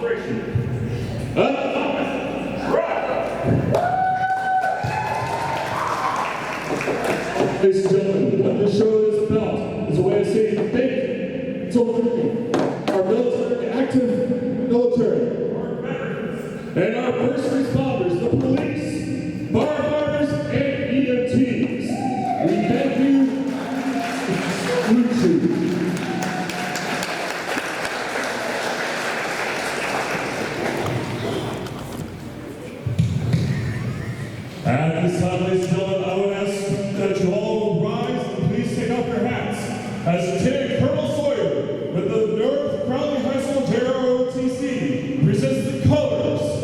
Ladies and gentlemen, what this show is about is a way of saying thank you to our military, active military, and our first responders, the police, firefighters, and EMTs. We thank you. At this time, ladies and gentlemen, I would ask that you all rise and please take off your hats as Lieutenant Colonel Sawyer with the North Crowley High School JROTC presents the colors.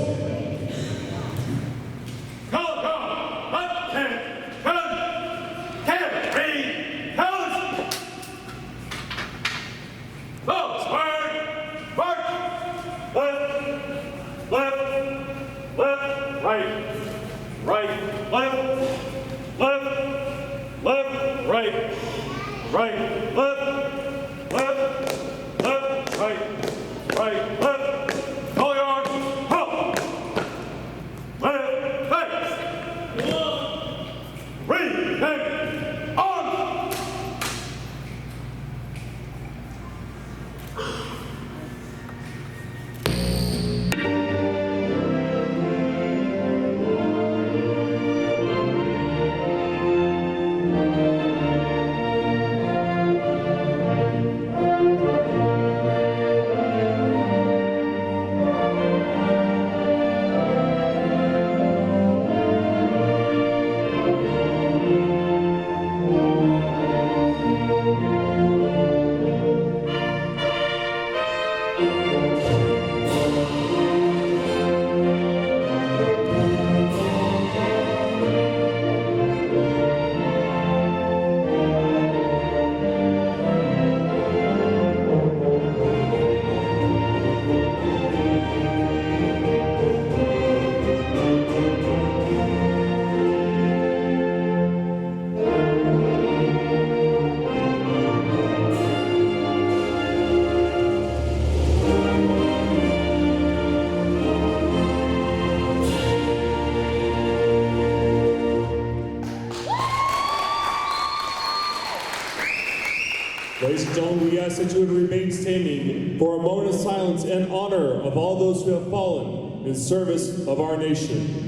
Ladies and gentlemen, we ask that you would remain standing for a moment of silence in honor of all those who have fallen in service of our nation.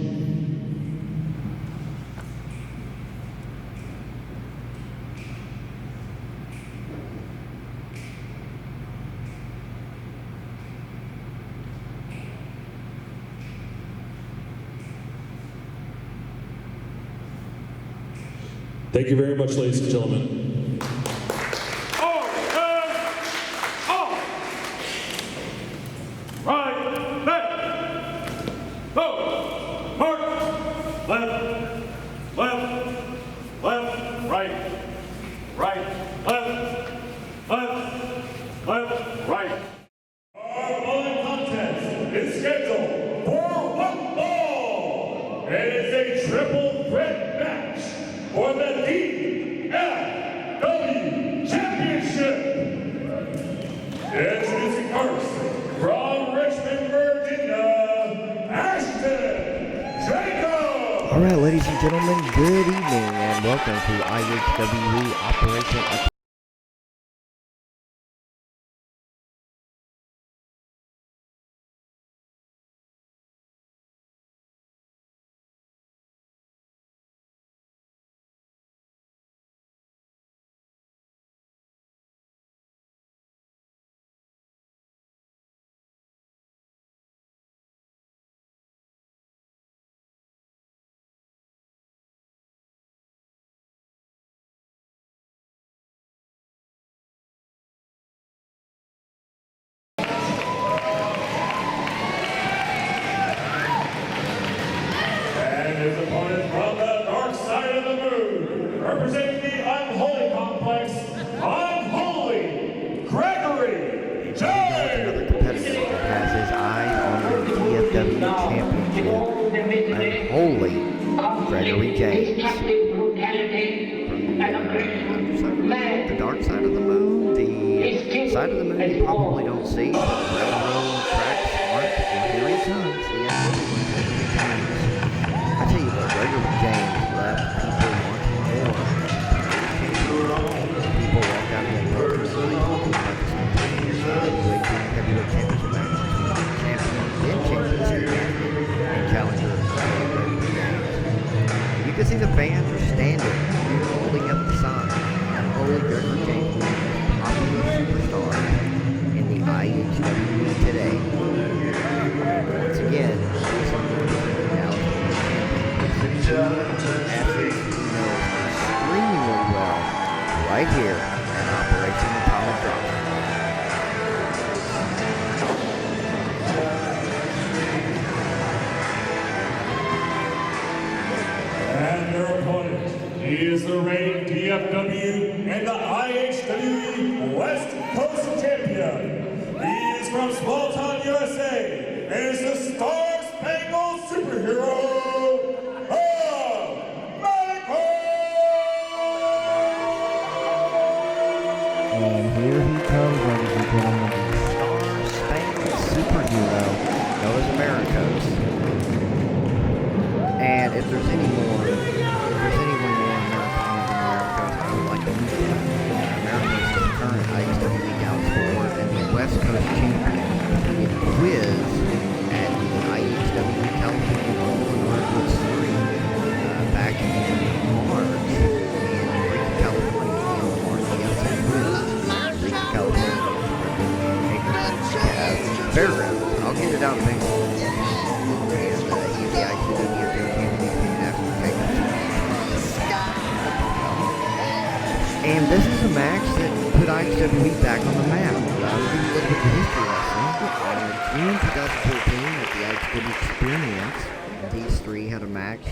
Thank you very much, ladies and gentlemen. For the NWA Championship. Introducing first, from Richmond, Virginia, Ashton. All right, ladies and gentlemen, good evening and welcome to IHWE Operation His opponent from the dark side of the moon, representing the Unholy complex, Unholy, Gregory, Jax another competitor that has his eyes on the TFW Championship, Unholy, Gregory James. From the dark side of the moon, the side of the moon you probably don't see, but the railroad tracks aren't sons, the Unholy ones, Gregory James. I tell you what, Gregory James left people wanting more. People walked out of that road and talking about the same thing. NWA Heavyweight Championship match between champion, then championship champion, and challenger Gregory James. You can see the fans are standing, holding up the sign. Unholy Gregory James, popular superstar in the IHWE today. Once again, athletes who know extremely well right here at Operation Atomic Drop. And their opponent, he is the reigning DFW and the IHWE West Coast champion. He is from small town USA and is the star-spangled superhero of Americos! And here he comes, ladies and gentlemen, the star-spangled superhero known as Americos. And if there's anyone more American than Americos, I would like to meet them. Americos is the current IHWE Dallas Fort Worth and the West Coast champion. He did quiz at the IHWE California Golden Redwood Series back in March in Reeker, California. Reeker, California. Fairgrounds. I'll get it out in a minute. He's the IHWE and this is a match that put IHWE back on the map. We'll do a little bit of history lesson. June 2014 at the IHWE Experience, these three had a match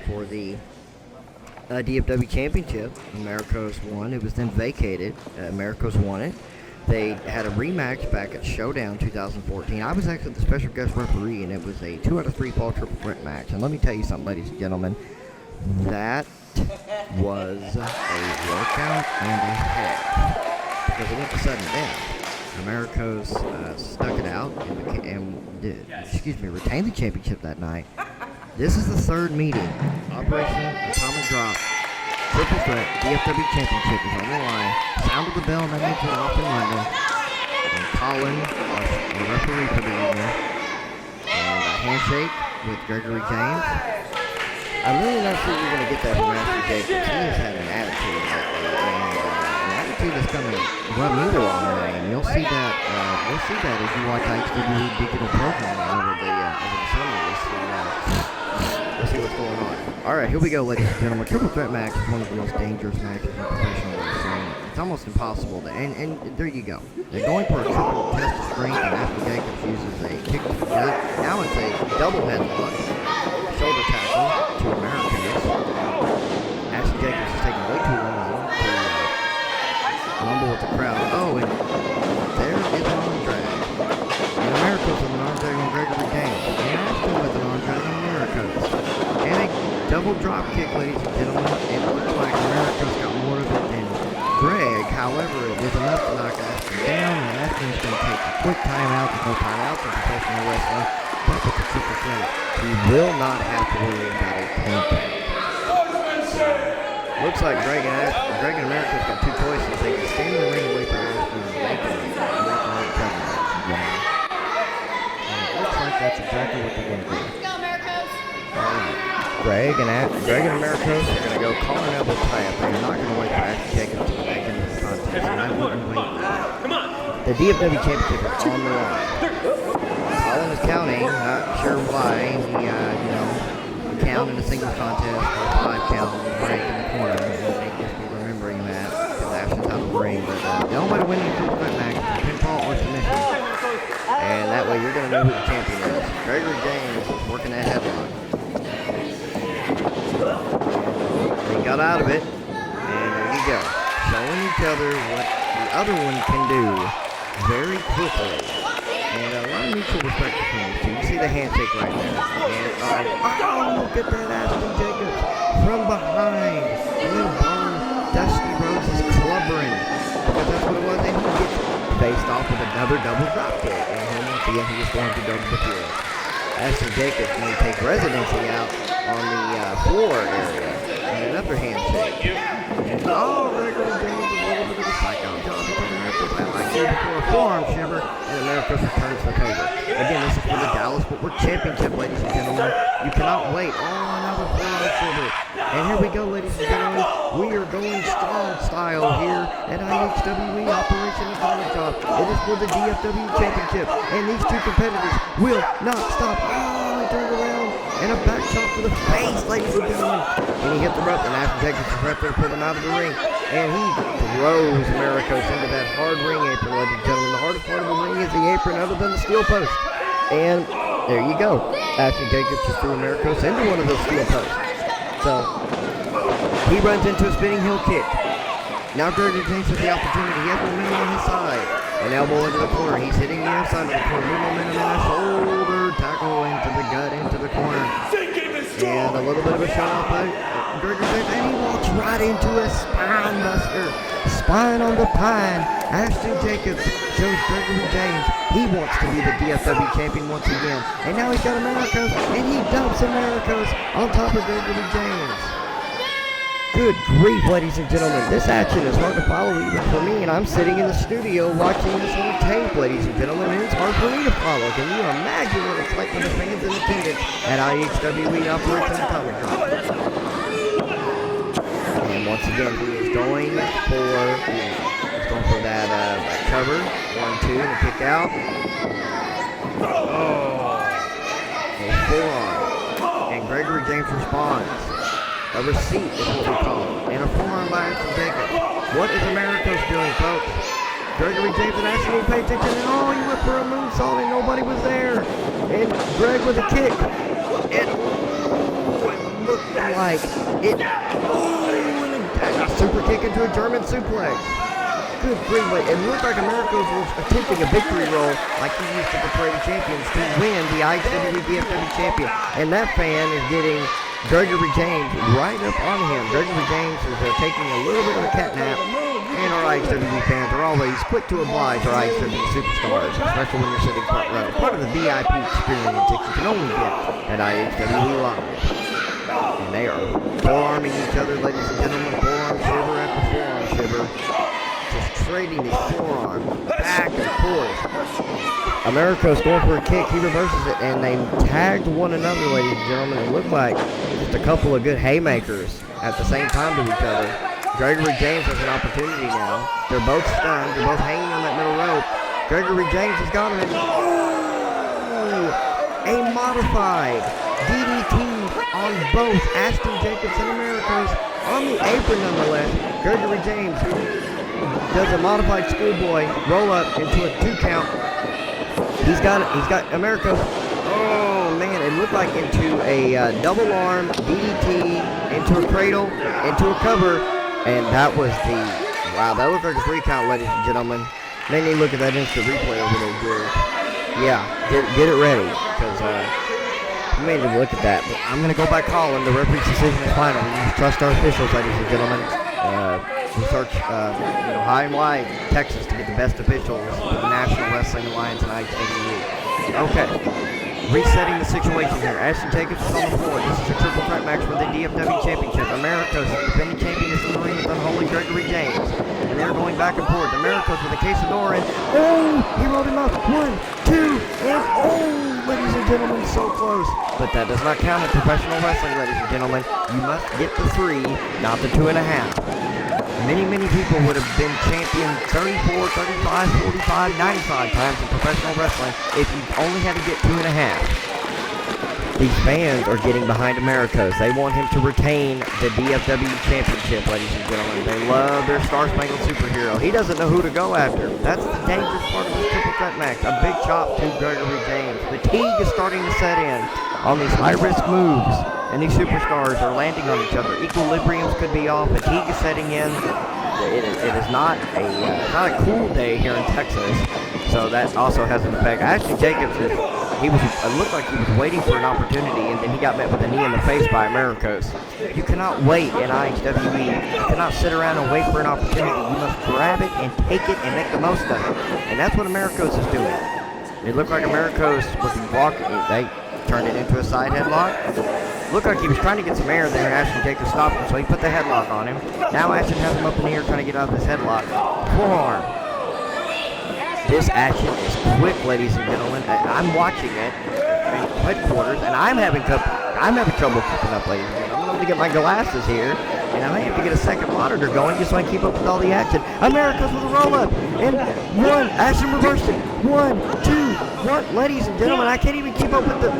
for the DFW Championship. Americos won. It was then vacated. Americos won it. They had a rematch back at Showdown 2014. I was actually the special guest referee, and it was a 2 out of 3 fall triple threat match. And let me tell you something, ladies and gentlemen. That was a workout and a half because it went to sudden death. Americos stuck it out and retained the championship that night. This is the third meeting. Operation Atomic Drop Triple Threat DFW Championship is on the line. Sound of the bell, that means we're off in London. And Colin, the referee for the evening. And a handshake with Gregory James. I'm really not sure you're going to get that from Master Jax. He has had an attitude lately, and an attitude that's going to rub me the wrong way. And you'll see that. We'll see that as you watch IHWE digital programming over the summer. We'll see what's going on. All right, here we go, ladies and gentlemen. Triple threat match is one of the most dangerous matches in professional wrestling. It's almost impossible to, and there you go. They're going for a triple test of strength, and Master Jax uses a kick to the gut. Now it's a double headlock. Shoulder tackle to Americans. Ashton Jacobs is taking way too long to rumble with the crowd. Oh, and there is an arm drag. And Americos with an arm drag on Gregory James. And Ashton with an arm drag on Americos. And a double drop kick, ladies and gentlemen. It looks like Americos got more of it than Greg. However, it was enough to knock Ashton down. And Ashton's going to take a quick timeout. There's no timeouts in professional wrestling. But with the triple threat, he will not have to worry about a point tag. Looks like Greg and Americos got two choices. They can stand in the ring away from Ashton, or they can make cover. And it looks like that's exactly what they're going to do. Let's go, Americos! Greg and Americos are going to go collar and elbow tie up. They're not going to wait for Ashton Jacobs to get back into the contest. And I wouldn't wait for that. The DFW Championship is on the line. Colin is counting, not sure why. He, count in a singles contest or 5 count break in the corner. And they just be remembering that because Ashton's out of the ring. But the only way to win the triple threat match is pinfall or submission. And that way you're going to know who the champion is. Gregory James is working that headlock. They got out of it. And there you go. Showing each other what the other one can do very quickly. And a lot of mutual respect between the two. You see the handshake right there. And, look at that Ashton Jacobs from behind. A little bone, Dusty Rose is clubbering. Because that's what it was. And he gets faced off with another double drop kick. And once again, he was going to double the field. Ashton Jacobs may take residency out on the floor area. And another handshake. And Gregory James is a little bit of a psycho job because Americos had like here before a forearm shiver, and Americos returns the favor. Again, this is for the Dallas Footwork Championship, ladies and gentlemen. You cannot wait. Another forearm shiver. And here we go, ladies and gentlemen. We are going strong style here at IHWE Operation Underdog. It is for the DFW Championship, and these two competitors will not stop. He turned around, and a back shot to the face, ladies and gentlemen. And he hit the rope, and Ashton Jacobs is right there to pull him out of the ring. And he throws Americos into that hard ring apron, ladies and gentlemen. The hardest part of the ring is the apron other than the steel post. And there you go. Ashton Jacobs just threw Americos into one of those steel posts. So he runs into a spinning heel kick. Now Gregory James has the opportunity. He has momentum on his side. An elbow into the corner. He's hitting the outside of the corner. With momentum and a shoulder tackle into the gut, into the corner. And a little bit of a shot off by Gregory James. And he walks right into a spine buster. Spine on the pine. Ashton Jacobs shows Gregory James he wants to be the DFW champion once again. And now he's got Americos, and he dumps Americos on top of Gregory James. Good grief, ladies and gentlemen. This action is hard to follow even for me, and I'm sitting in the studio watching this on tape, ladies and gentlemen, and it's hard for me to follow. Can you imagine what it's like when the fans in attendance at IHWE Operation Atomic Drop? And once again, he is going for that cover. 1-2, and a kick out. A forearm. And Gregory James responds. A receipt is what we call it. And a forearm by Ashton Jacobs. What is Americos doing, folks? Gregory James and Ashton didn't pay attention. And he went for a moonsault and nobody was there. And Greg with a kick. And it looked like it. And a super kick into a German suplex. Good grief, it looked like Americos was attempting a victory roll like he used to portray the champions to win the IHWE DFW champion. And that fan is getting Gregory James right up on him. Gregory James is taking a little bit of a cat nap. And our IHWE fans are always quick to oblige our IHWE superstars, especially when you're sitting front row. Part of the VIP experience that you can only get at IHWE Live. And they are forearming each other, ladies and gentlemen. Forearm shiver after forearm shiver. Just trading his forearm back and forth. Americos going for a kick. He reverses it, and they tagged one another, ladies and gentlemen. It looked like just a couple of good haymakers at the same time to each other. Gregory James has an opportunity now. They're both stunned. They're both hanging on that middle rope. Gregory James has got him. A modified DDT on both Ashton Jacobs and Americos on the apron, nonetheless. Gregory James does a modified schoolboy roll up into a 2 count. He's got Americos. Oh man, it looked like into a double arm DDT, into a cradle, into a cover, and that was wow, that looked like a 3 count, ladies and gentlemen. Then you look at that instant replay over there, Drew. Yeah, get it ready, because you made him look at that. But I'm gonna go by calling. The referee's decision is final. We just trust our officials, ladies and gentlemen. We search, high and wide, Texas, to get the best officials for the National Wrestling Alliance and IHWE. Okay, resetting the situation here. Ashton Jacobs is on the floor. This is a triple threat match for the DFW Championship. Americos, the defending champion, is in the ring with Unholy Gregory James. And they're going back and forth. Americos with a quesador, and he rolled him up. 1, 2, and ladies and gentlemen, so close. But that does not count in professional wrestling, ladies and gentlemen. You must get the 3, not the 2.5. Many people would have been champion 34, 35, 45, 95 times in professional wrestling if you only had to get 2.5. These fans are getting behind Americos. They want him to retain the DFW Championship, ladies and gentlemen. They love their Star-Spangled Superhero. He doesn't know who to go after. That's the dangerous part of this triple threat match. A big chop to Gregory James. Fatigue is starting to set in on these high-risk moves, and these superstars are landing on each other. Equilibriums could be off. Fatigue is setting in. It is not a cool day here in Texas, so that also has an effect. Ashton Jacobs it looked like he was waiting for an opportunity, and then he got met with a knee in the face by Americos. You cannot wait in IHWE. You cannot sit around and wait for an opportunity. You must grab it and take it and make the most of it. And that's what Americos is doing. It looked like Americos was walking. turned it into a side headlock. Looked like he was trying to get some air there, and Ashton Jacobs stopped him, so he put the headlock on him. Now Ashton has him up in the air trying to get out of this headlock. Forearm. This action is quick, ladies and gentlemen. I'm watching it in headquarters, and I'm having trouble keeping up, ladies and gentlemen. I'm going to get my glasses here, and I may have to get a second monitor going just so I can keep up with all the action. Americos with a roll-up, and one. Ashton reversed it. 1, 2, 1. Ladies and gentlemen, I can't even keep up with the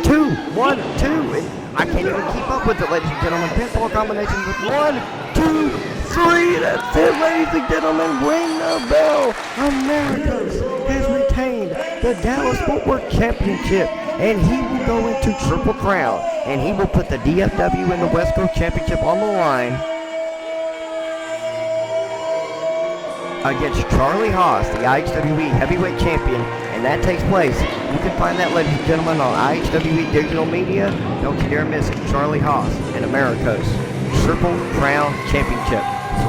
2, 1, 2. And I can't even keep up with it, ladies and gentlemen. Pinfall combinations with 1, 2, 3. That's it, ladies and gentlemen. Ring the bell. Americos has retained the Dallas Fort Worth Championship, and he will go into Triple Crown, and he will put the DFW and the West Coast Championship on the line against Charlie Haas, the IHWE Heavyweight Champion, and that takes place. You can find that, ladies and gentlemen, on IHWE Digital Media. Don't you dare miss it. Charlie Haas and Americos Triple Crown Championship.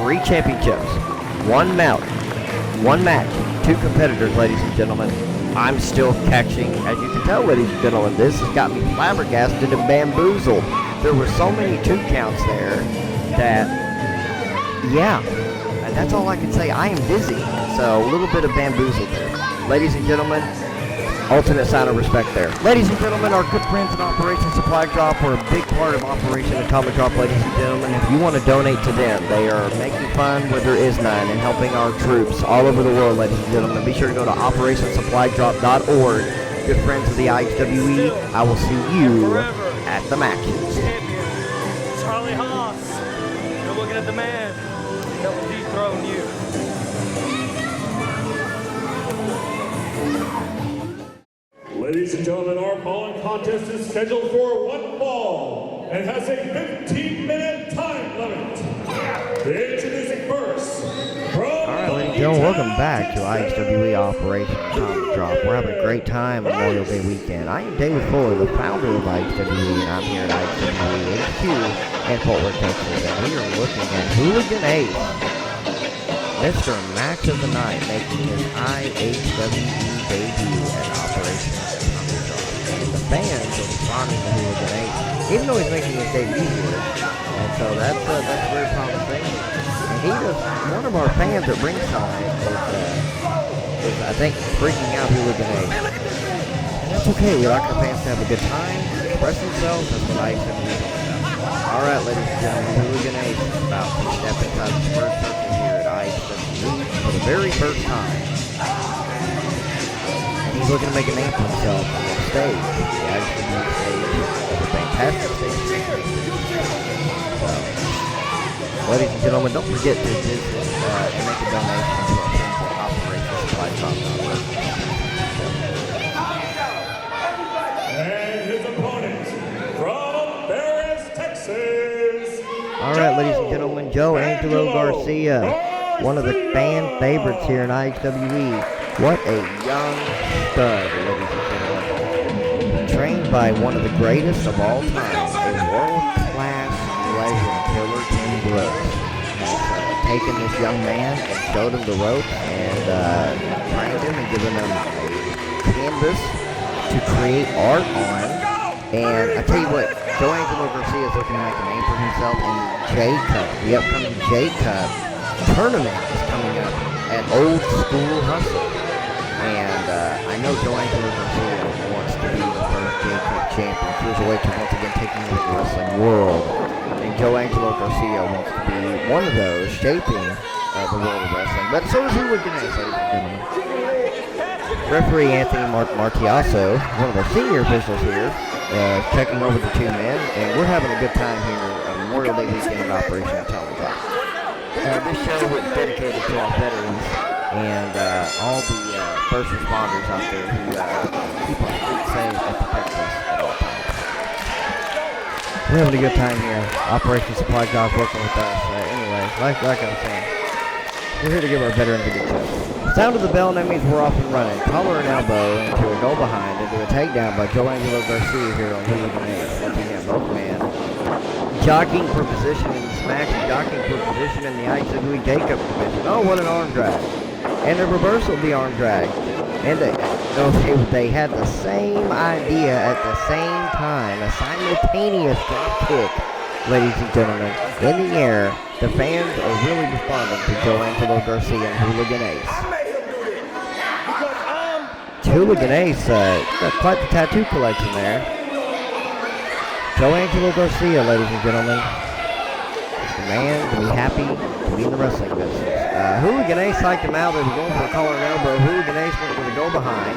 3 championships, 1 match, 2 competitors, ladies and gentlemen. I'm still catching, as you can tell, ladies and gentlemen, this has got me flabbergasted and bamboozled. There were so many 2 counts there that, yeah, and that's all I can say. I am dizzy, so a little bit of bamboozled there. Ladies and gentlemen, ultimate sign of respect there. Ladies and gentlemen, our good friends at Operation Supply Drop were a big part of Operation Atomic Drop, ladies and gentlemen. If you want to donate to them, they are making fun where there is none and helping our troops all over the world, ladies and gentlemen. Be sure to go to OperationSupplyDrop.org. Good friends of the IHWE, I will see you at the matches. Champion, Charlie Haas. You're looking at the man that will dethrone you. Ladies and gentlemen, our following contest is scheduled for 1 fall and has a 15-minute time limit. Introducing first, Alright, ladies and gentlemen, welcome back to IHWE Operation Atomic Drop. We're having a great time Memorial Day weekend. I am David Fuller, the founder of IHWE, and I'm here at IHWE HQ in Fort Worth, Texas, and we are looking at Hooligan Ace, Mr. Max of the Night, making his IHWE debut at Operation Atomic Drop. And the fans are responding to Hooligan Ace, even though he's making his debut here. And so that's very promising. And he does, one of our fans at ringside is I think, freaking out Hooligan Ace. And that's okay. We like our fans to have a good time, express themselves. That's what IHWE is all about. Alright, ladies and gentlemen, Hooligan Ace is about to step inside the square circle here at IHWE for the very first time. And he's looking to make a name for himself on the stage. The IHWE stage is a fantastic stage. So, ladies and gentlemen, don't forget to visit and make a donation to our friends at Operation Supply Drop. and his opponent from Paris, Texas. Alright, ladies and gentlemen, Joe Angelo Garcia, one of the fan favorites here in IHWE. What a young stud, ladies and gentlemen. Trained by one of the greatest of all time, a world-class legend, Killer Tim Brooks. Has taken this young man and showed him the ropes and trained him and given him a canvas to create art on. And I tell you what, Joe Angelo Garcia is looking to make a name for himself in the J Cup. The upcoming J Cup tournament is coming up at Old School Hustle. And I know Joe Angelo Garcia wants to be the first J Cup champion. Cruiserweight to once again taking over the wrestling world. And Joe Angelo Garcia wants to be one of those shaping the world of wrestling. But so is Hooligan Ace, ladies and gentlemen. Referee Anthony Martiaso, one of our senior officials here, checking over the 2 men, and we're having a good time here on Memorial Day weekend at Operation Atomic Drop. This show is dedicated to our veterans and all the first responders out there who keep our streets safe and protect us at all times. We're having a good time here. Operation Supply Drop working with us. Anyway, like I was saying, we're here to give our veterans a good show. Sound of the bell, and that means we're off and running. Collar and elbow into a go behind, into a takedown by Joe Angelo Garcia here on Hooligan Ace. Once again, both men jockeying for position in the smash and jockeying for position in the IHWE J Cup division. Oh, what an arm drag. And a reversal of the arm drag. And they had the same idea at the same time, a simultaneous drop kick, ladies and gentlemen, in the air. The fans are really responding to Joe Angelo Garcia and Hooligan Ace. Hooligan Ace got quite the tattoo collection there. Joe Angelo Garcia, ladies and gentlemen, the man to be happy to be in the wrestling business. Hooligan Ace psyched him out. They were going for a collar and elbow. Hooligan Ace went for the go behind.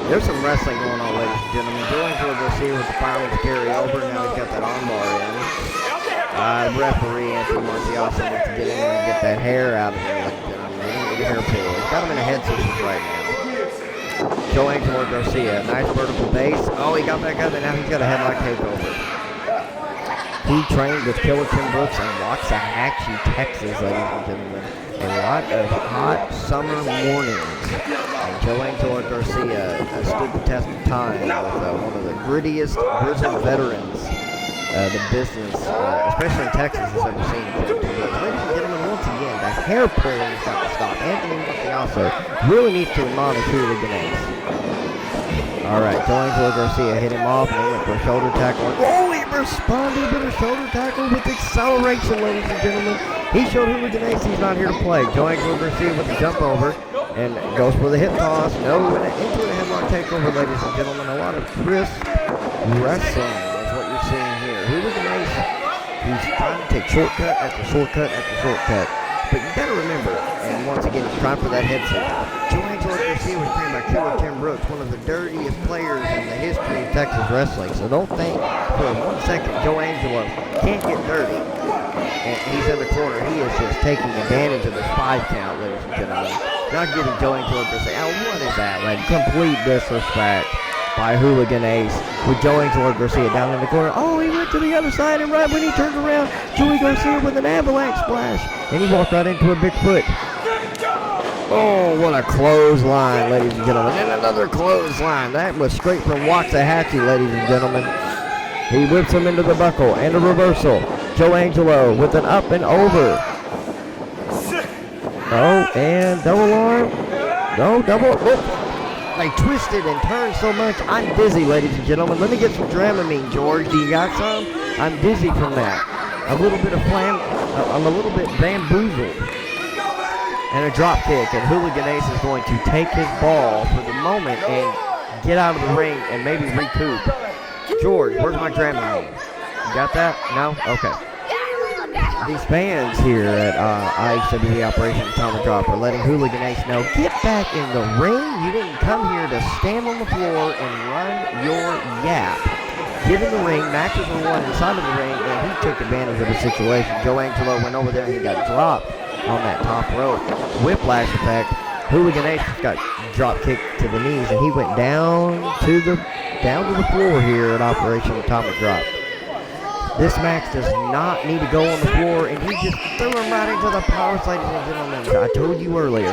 There's some wrestling going on, ladies and gentlemen. Joe Angelo Garcia with the fireman's carry over. Now he's got that armbar in. Referee Anthony Marciaso wants to get in there and get that hair out of there. Get a hair pull. He's got him in a head scissors right now. Joe Angelo Garcia, nice vertical base. Oh, he got back up, and now he's got a headlock takeover. He trained with Killer Tim Brooks in Waxahachie, Texas, ladies and gentlemen. A lot of hot summer mornings. And Joe Angelo Garcia stood the test of time with one of the grittiest, grizzled veterans the business, especially in Texas, has ever seen. Ladies and gentlemen, once again, that hair pulling has got to stop. Anthony Marciaso really needs to admonish Hooligan Ace. Alright, Joe Angelo Garcia hit him off and he went for a shoulder tackle. Oh, he responded with a shoulder tackle with acceleration, ladies and gentlemen. He showed Hooligan Ace he's not here to play. Joe Angelo Garcia with the jump over and goes for the hip toss. No, into a headlock takeover, ladies and gentlemen. A lot of crisp wrestling is what you're seeing here. Hooligan Ace, he's trying to take shortcut after shortcut after shortcut. But you gotta remember, and once again, he's trying for that headset. Joe Angelo Garcia was trained by Killer Tim Brooks, one of the dirtiest players in the history of Texas wrestling. So don't think for 1 second Joe Angelo can't get dirty. And he's in the corner. He is just taking advantage of this 5 count, ladies and gentlemen. Not giving Joe Angelo Garcia. Oh, what is that, man? Complete disrespect by Hooligan Ace with Joe Angelo Garcia down in the corner. Oh, he went to the other side, and right when he turned around, Joey Garcia with an avalanche splash. And he walked right into a big foot. Oh, what a clothesline, ladies and gentlemen. And another clothesline. That was straight from Waxahachie, ladies and gentlemen. He whips him into the buckle and a reversal. Joe Angelo with an up and over. Oh, and double arm. No, double. Oh. They twisted and turned so much. I'm dizzy, ladies and gentlemen. Let me get some Dramamine, George. Do you got some? I'm dizzy from that. A little bit of I'm a little bit bamboozled. And a drop kick. And Hooligan Ace is going to take his ball for the moment and get out of the ring and maybe recoup. George, where's my Dramamine? You got that? No? Okay. These fans here at IHWE Operation Atomic Drop are letting Hooligan Ace know, get back in the ring. You didn't come here to stand on the floor and run your yap. Get in the ring. Matches were won inside of the ring, and he took advantage of the situation. Joe Angelo went over there and he got dropped on that top rope. Whiplash effect. Hooligan Ace just got drop kicked to the knees, and he went down to the floor here at Operation Atomic Drop. This match does not need to go on the floor, and he just threw him right into the power, ladies and gentlemen. I told you earlier,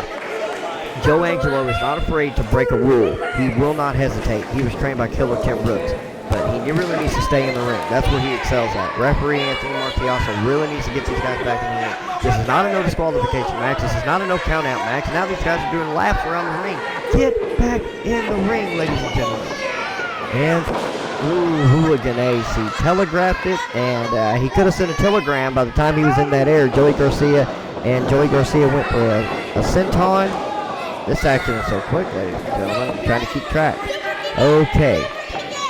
Joe Angelo is not afraid to break a rule. He will not hesitate. He was trained by Killer Tim Brooks, but he really needs to stay in the ring. That's where he excels at. Referee Anthony Marciaso really needs to get these guys back in the ring. This is not a no disqualification match. This is not a no count out match. Now these guys are doing laps around the ring. Get back in the ring, ladies and gentlemen. And Hooligan Ace, he telegraphed it, and he could have sent a telegram by the time he was in that air. Joey Garcia went for a senton. This action is so quick, ladies and gentlemen. I'm trying to keep track. Okay.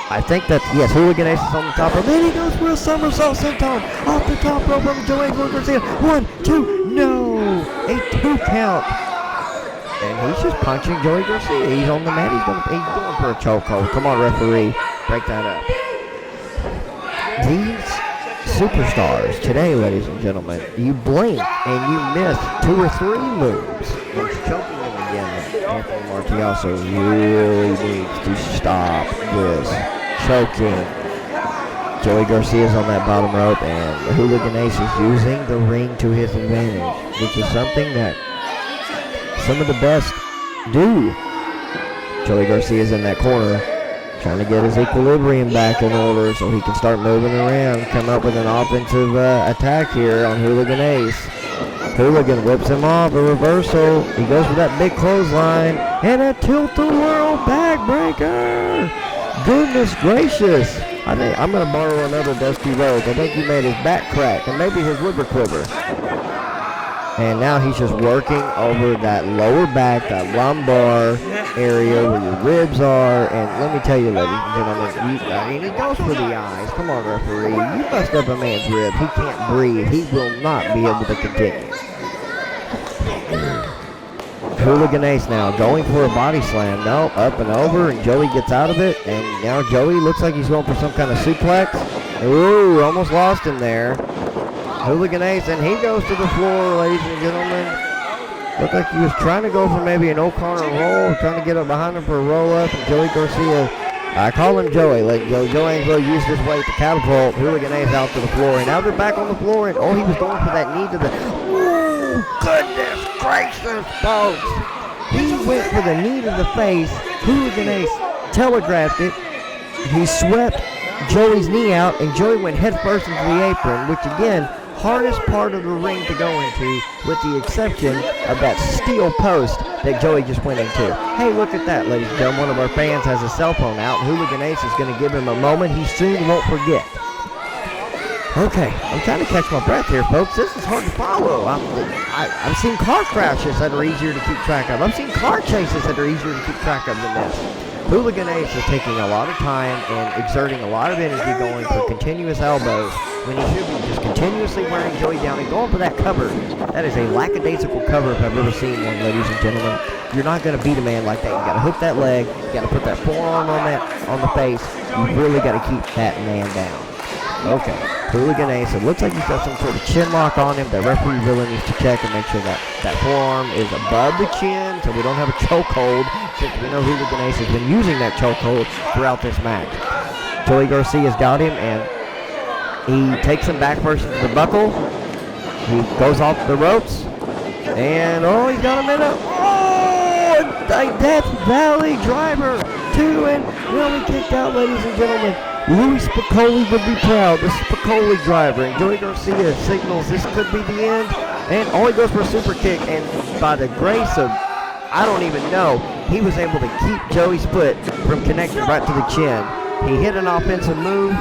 I think that's, yes, Hooligan Ace is on the top rope. Then he goes for a somersault senton off the top rope from Joe Angelo Garcia. 1, 2, no! A 2 count. And he's just punching Joey Garcia. He's on the mat. He's going for a chokehold. Come on, referee. Break that up. These superstars today, ladies and gentlemen, you blink and you miss 2 or 3 moves. He's choking him again. Anthony Marciaso really needs to stop this choking. Joey Garcia's on that bottom rope, and the Hooligan Ace is using the ring to his advantage, which is something that some of the best do. Joey Garcia's in that corner, trying to get his equilibrium back in order so he can start moving around, come up with an offensive attack here on Hooligan Ace. Hooligan whips him off, a reversal. He goes for that big clothesline and a tilt-a-whirl backbreaker. Goodness gracious. I think I'm going to borrow another Dusty Rhodes. I think he made his back crack and maybe his liver quiver. And now he's just working over that lower back, that lumbar area where your ribs are. And let me tell you, ladies and gentlemen, he goes for the eyes. Come on, referee. You bust up a man's rib. He can't breathe. He will not be able to continue. Hooligan Ace now going for a body slam. No, up and over, and Joey gets out of it. And now Joey looks like he's going for some kind of suplex. Ooh, almost lost him there. Hooligan Ace, and he goes to the floor, ladies and gentlemen. Looked like he was trying to go for maybe an O'Connor roll, trying to get up behind him for a roll-up, and Joey Garcia, I call him Joey. Let Joe Angelo use his weight to catapult Hooligan Ace out to the floor, and now they're back on the floor, and oh, he was going for that knee to the, ooh, goodness gracious, folks. He went for the knee to the face. Hooligan Ace telegraphed it. He swept Joey's knee out, and Joey went headfirst into the apron, which again, hardest part of the ring to go into, with the exception of that steel post that Joey just went into. Hey, look at that, ladies and gentlemen. One of our fans has a cell phone out, and Hooligan Ace is going to give him a moment he soon won't forget. Okay, I'm trying to catch my breath here, folks. This is hard to follow. I've seen car crashes that are easier to keep track of. I've seen car chases that are easier to keep track of than this. Hooligan Ace is taking a lot of time and exerting a lot of energy going for continuous elbows when he should be just continuously wearing Joey down and going for that cover. That is a lackadaisical cover if I've ever seen one, ladies and gentlemen. You're not going to beat a man like that. You got to hook that leg. You got to put that forearm on the face. You really got to keep that man down. Okay, Hooligan Ace. It looks like he's got some sort of chin lock on him. The referee really needs to check and make sure that that forearm is above the chin so we don't have a chokehold, since we know Hooligan Ace has been using that chokehold throughout this match. Joey Garcia's got him, and he takes him back first into the buckle. He goes off the ropes, and oh, he's got him in a, oh, a Death Valley driver. 2 and really kicked out, ladies and gentlemen. Louis Spicoli would be proud. The Spicoli driver, and Joey Garcia signals this could be the end, and all he goes for a super kick, and by the grace of, I don't even know, he was able to keep Joey's foot from connecting right to the chin. He hit an offensive move,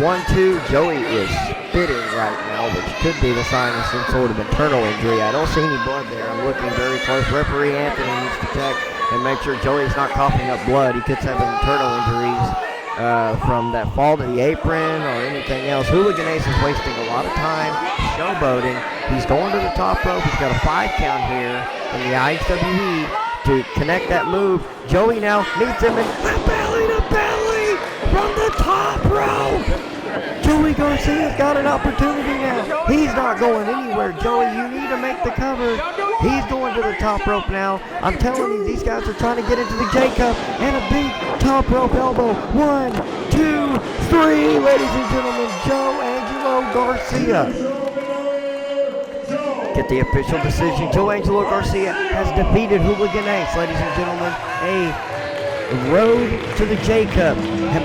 1-2. Joey is spitting right now, which could be the sign of some sort of internal injury. I don't see any blood there. I'm looking very close. Referee Anthony needs to check and make sure Joey's not coughing up blood. He could have internal injuries from that fall to the apron or anything else. Hooligan Ace is wasting a lot of time showboating. He's going to the top rope. He's got a 5 count here in the IHWE to connect that move. Joey now meets him in belly to belly from the top rope. Joey Garcia's got an opportunity now. He's not going anywhere. Joey, you need to make the cover. He's going to the top rope now. I'm telling you, these guys are trying to get into the J-Cup, and a big top rope elbow. 1, 2, 3, ladies and gentlemen, Joe Angelo Garcia. Get the official decision. Joe Angelo Garcia has defeated Hooligan Ace, ladies and gentlemen. A road to the J-Cup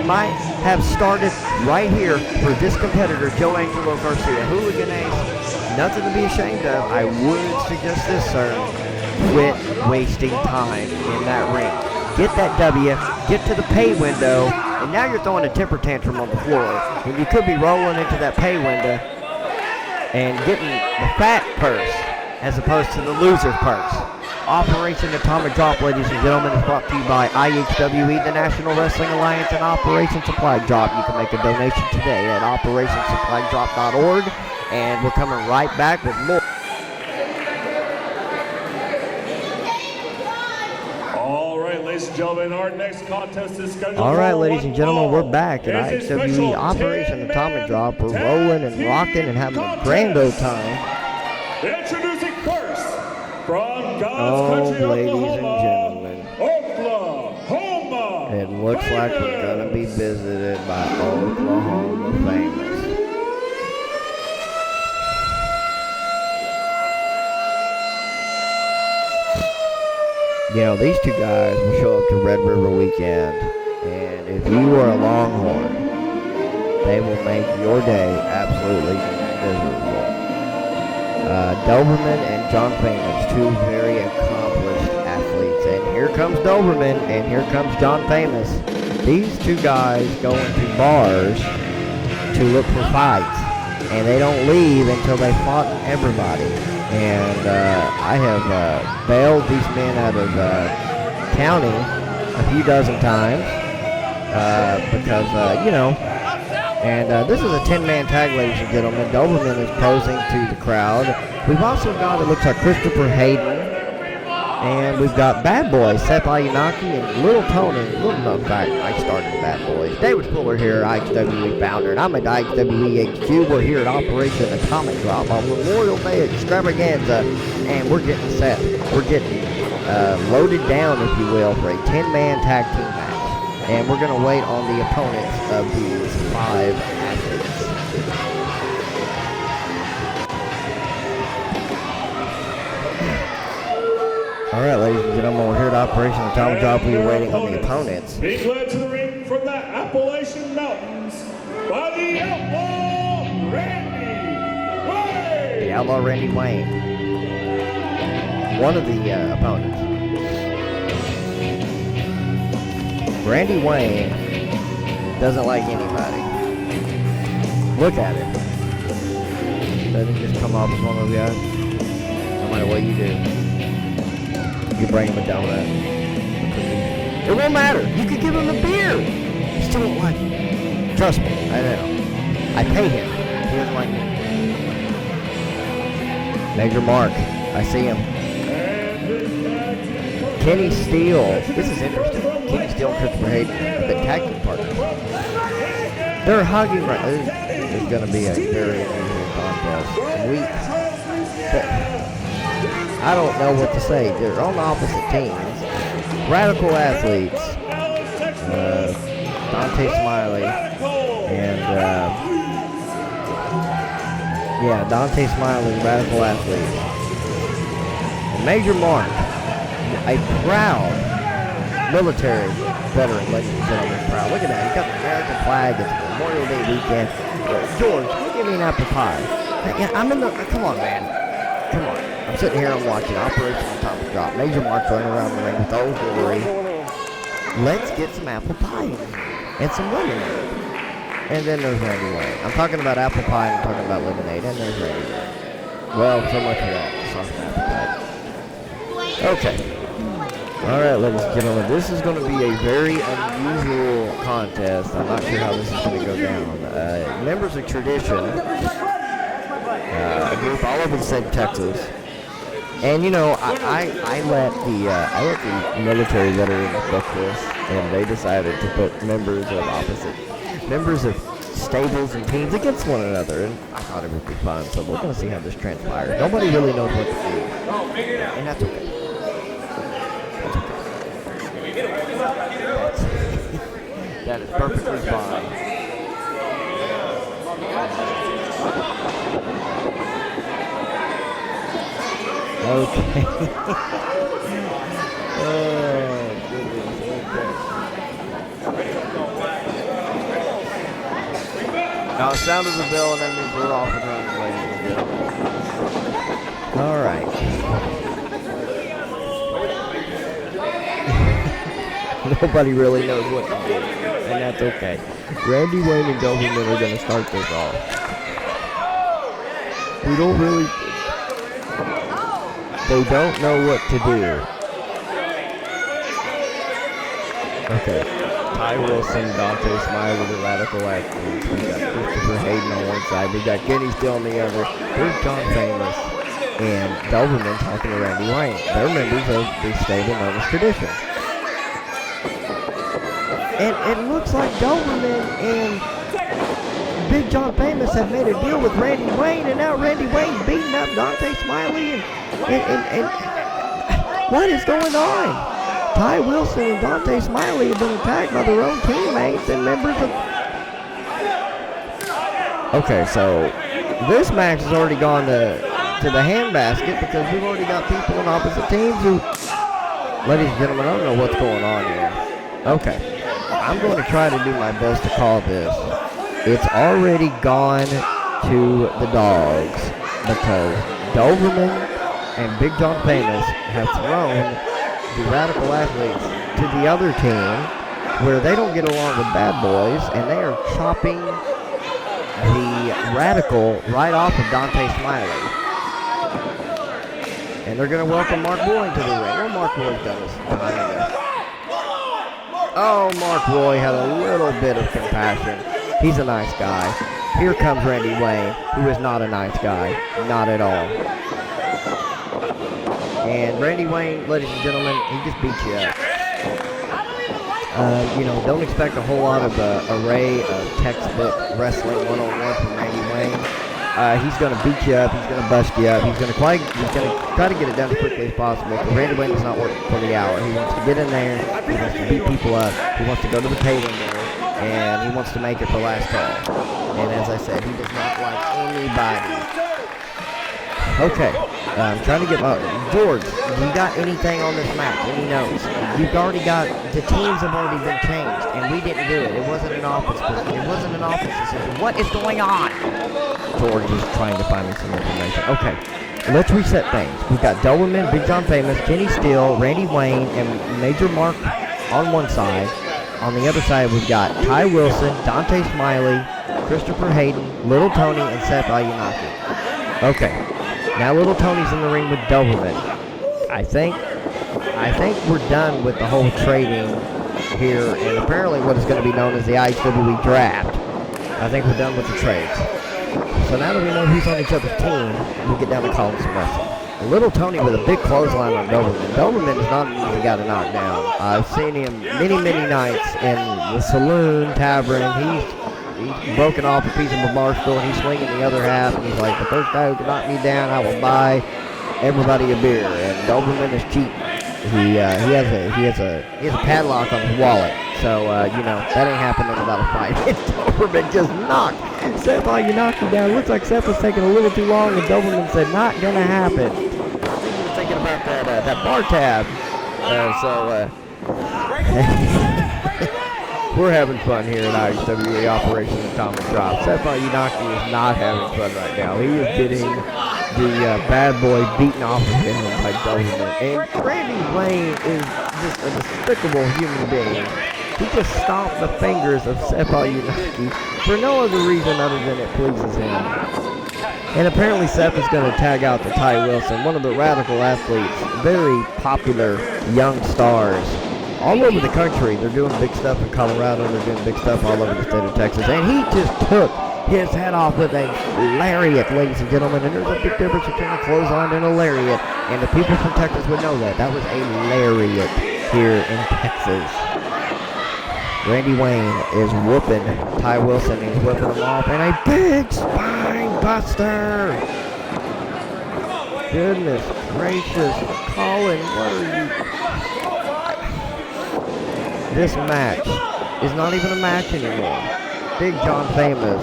might have started right here for this competitor, Joe Angelo Garcia. Hooligan Ace, nothing to be ashamed of. I would suggest this, sir. Quit wasting time in that ring. Get that W, get to the pay window, and now you're throwing a temper tantrum on the floor. And you could be rolling into that pay window and getting the fat purse as opposed to the loser's purse. Operation Atomic Drop, ladies and gentlemen, is brought to you by IHWE, the National Wrestling Alliance, and Operation Supply Drop. You can make a donation today at operationsupply.drop.org, and we're coming right back with more. All right, ladies and gentlemen, our next contest is scheduled. All right, ladies and gentlemen, we're back at IHWE Operation Atomic Drop. We're rolling and rocking and having a grand old time. Introducing first, from God's country, ladies Oklahoma, and gentlemen, Oklahoma. it looks like we're going to be visited by Oklahoma famous. You know, these two guys will show up to Red River Weekend, and if you are a Longhorn, they will make your day absolutely miserable. Doberman and John Famous, two very accomplished athletes. And here comes Doberman, and here comes John Famous. These two guys go into bars to look for fights, and they don't leave until they fought everybody. And I have bailed these men out of county a few dozen times because, you know, and this is a 10-man tag, ladies and gentlemen. Doberman is posing to the crowd. We've also got, it looks like, Christopher Hayden. And we've got Bad Boys, Seth Ayanaki and Little Tony. Little known fact, I started Bad Boys. David Fuller here, IHWE founder, and I'm at IHWE HQ. We're here at Operation Atomic Drop on Memorial Day Extravaganza, and we're getting set. We're getting loaded down, if you will, for a 10-man tag team match. And we're going to wait on the opponents of these 5 athletes. All right, ladies and gentlemen, we're here at Operation Atomic Drop. We're waiting on the opponents. Being led to the ring from the Appalachian Mountains by the Outlaw Randy Wayne. The Outlaw Randy Wayne. One of the opponents. Randy Wayne doesn't like anybody. Look at it. Doesn't just come off as one of those guys. No matter what you do. You bring him a donut. It won't matter. You could give him a beer. He still won't like it. Trust me, I know. I pay him. He doesn't like me. Major Mark. I see him. Kenny Steele. This is interesting. Kenny Steele and Christopher Hayden have been tag team partners. They're hugging right now. This is going to be a very unusual contest. I don't know what to say. They're on opposite teams. Radical athletes. Dante Smiley. And, yeah, Dante Smiley, radical athletes. And Major Mark, a proud military veteran, ladies and gentlemen. Proud. Look at that. He's got the American flag. It's Memorial Day weekend. George, can you give me an apple pie? Yeah, I'm in the... Come on, man. Come on. I'm sitting here, I'm watching Operation Atomic Drop. Major Mark running around the ring with Old Gregory. Let's get some apple pie in here. And some lemonade. And then there's Randy Wayne. I'm talking about apple pie and I'm talking about lemonade. And there's Randy Wayne. Well, so much for that. Sauce and apple pie. Okay. Alright, ladies and gentlemen. This is going to be a very unusual contest. I'm not sure how this is going to go down. Members of Tradition. A group all over the state of Texas. And you know, I let the military veterans book this, and they decided to put members of stables and teams against one another, and I thought it would be fun. So we're gonna see how this transpires. Nobody really knows what to do, and that's okay. That is perfectly fine. Okay. Oh, goodness. Okay. Now, the sound of the bell, and that means we're off and running, ladies and gentlemen. All right. Nobody really knows what to do, and that's okay. Randy Wayne and Doberman are going to start this off. We don't really... They don't know what to do. Okay. Ty Wilson, Dante Smiley, the radical athletes. We've got Christopher Hayden on one side. We've got Kenny Steele on the other. There's John Famous and Doberman talking to Randy Wayne. They're members of the stable known as Tradition. And it looks like Doberman and Big John Famous have made a deal with Randy Wayne, and now Randy Wayne beating up Dante Smiley, and what is going on? Ty Wilson and Dante Smiley have been attacked by their own teammates and members of... Okay, so this match has already gone to the handbasket because we've already got people on opposite teams who... Ladies and gentlemen, I don't know what's going on here. Okay, I'm going to try to do my best to call this. It's already gone to the dogs because Doberman and Big John Famous have thrown the Radical Athletes to the other team where they don't get along with Bad Boys, and they are chopping the Radical right off of Dante Smiley. And they're going to welcome Mark Roy into the ring. Well, Mark Roy's done his time. Oh, Mark Roy had a little bit of compassion. He's a nice guy. Here comes Randy Wayne, who is not a nice guy. Not at all. And Randy Wayne, ladies and gentlemen, he just beat you up. Don't expect a whole lot of array of textbook wrestling one-on-one from Randy Wayne. He's going to beat you up. He's going to bust you up. He's going to try to get it done as quickly as possible. But Randy Wayne does not work for the hour. He wants to get in there. He wants to beat people up. He wants to go to the table there, and he wants to make it for last call. And as I said, he does not like anybody. Okay, I'm trying to get George, you got anything on this match? Any notes? You've already got, the teams have already been changed, and we didn't do it. It wasn't an office decision. It wasn't an office decision. What is going on? George is trying to find me some information. Okay, let's reset things. We've got Doberman, Big John Famous, Kenny Steele, Randy Wayne, and Major Mark on one side. On the other side, we've got Ty Wilson, Dante Smiley, Christopher Hayden, Little Tony, and Seth Ayunaki. Okay. Now Little Tony's in the ring with Doberman. I think we're done with the whole trading here, and apparently what is going to be known as the IHWE draft. I think we're done with the trades. So now that we know who's on each other's team, we'll get down to calling some wrestling. Little Tony with a big clothesline on Doberman. Doberman is not an easy guy to knock down. I've seen him many nights in the saloon, tavern. He's broken off a piece of a bar stool, and he's swinging the other half, and he's like, the first guy who can knock me down, I will buy everybody a beer. And Doberman is cheap. He has a padlock on his wallet, so that ain't happening without a fight. And Doberman just knocked Seth Ayunaki down. Looks like Seth was taking a little too long, and Doberman said, not gonna happen. I think he was thinking about that bar tab. We're having fun here at IHWE Operation Atomic Drop. Seth Ayunaki is not having fun right now. He is getting the bad boy beaten off of him by Doberman. And Randy Wayne is just a despicable human being. He just stomped the fingers of Seth Ayunaki for no other reason other than it pleases him. And apparently Seth is going to tag out to Ty Wilson, one of the Radical Athletes, very popular young stars. All over the country. They're doing big stuff in Colorado. They're doing big stuff all over the state of Texas. And he just took his head off with a lariat, ladies and gentlemen. And there's a big difference between a clothesline and a lariat. And the people from Texas would know that. That was a lariat here in Texas. Randy Wayne is whooping Ty Wilson. He's whipping him off. And a big spine buster. Goodness gracious. Colin, what are you... This match is not even a match anymore. Big John Famous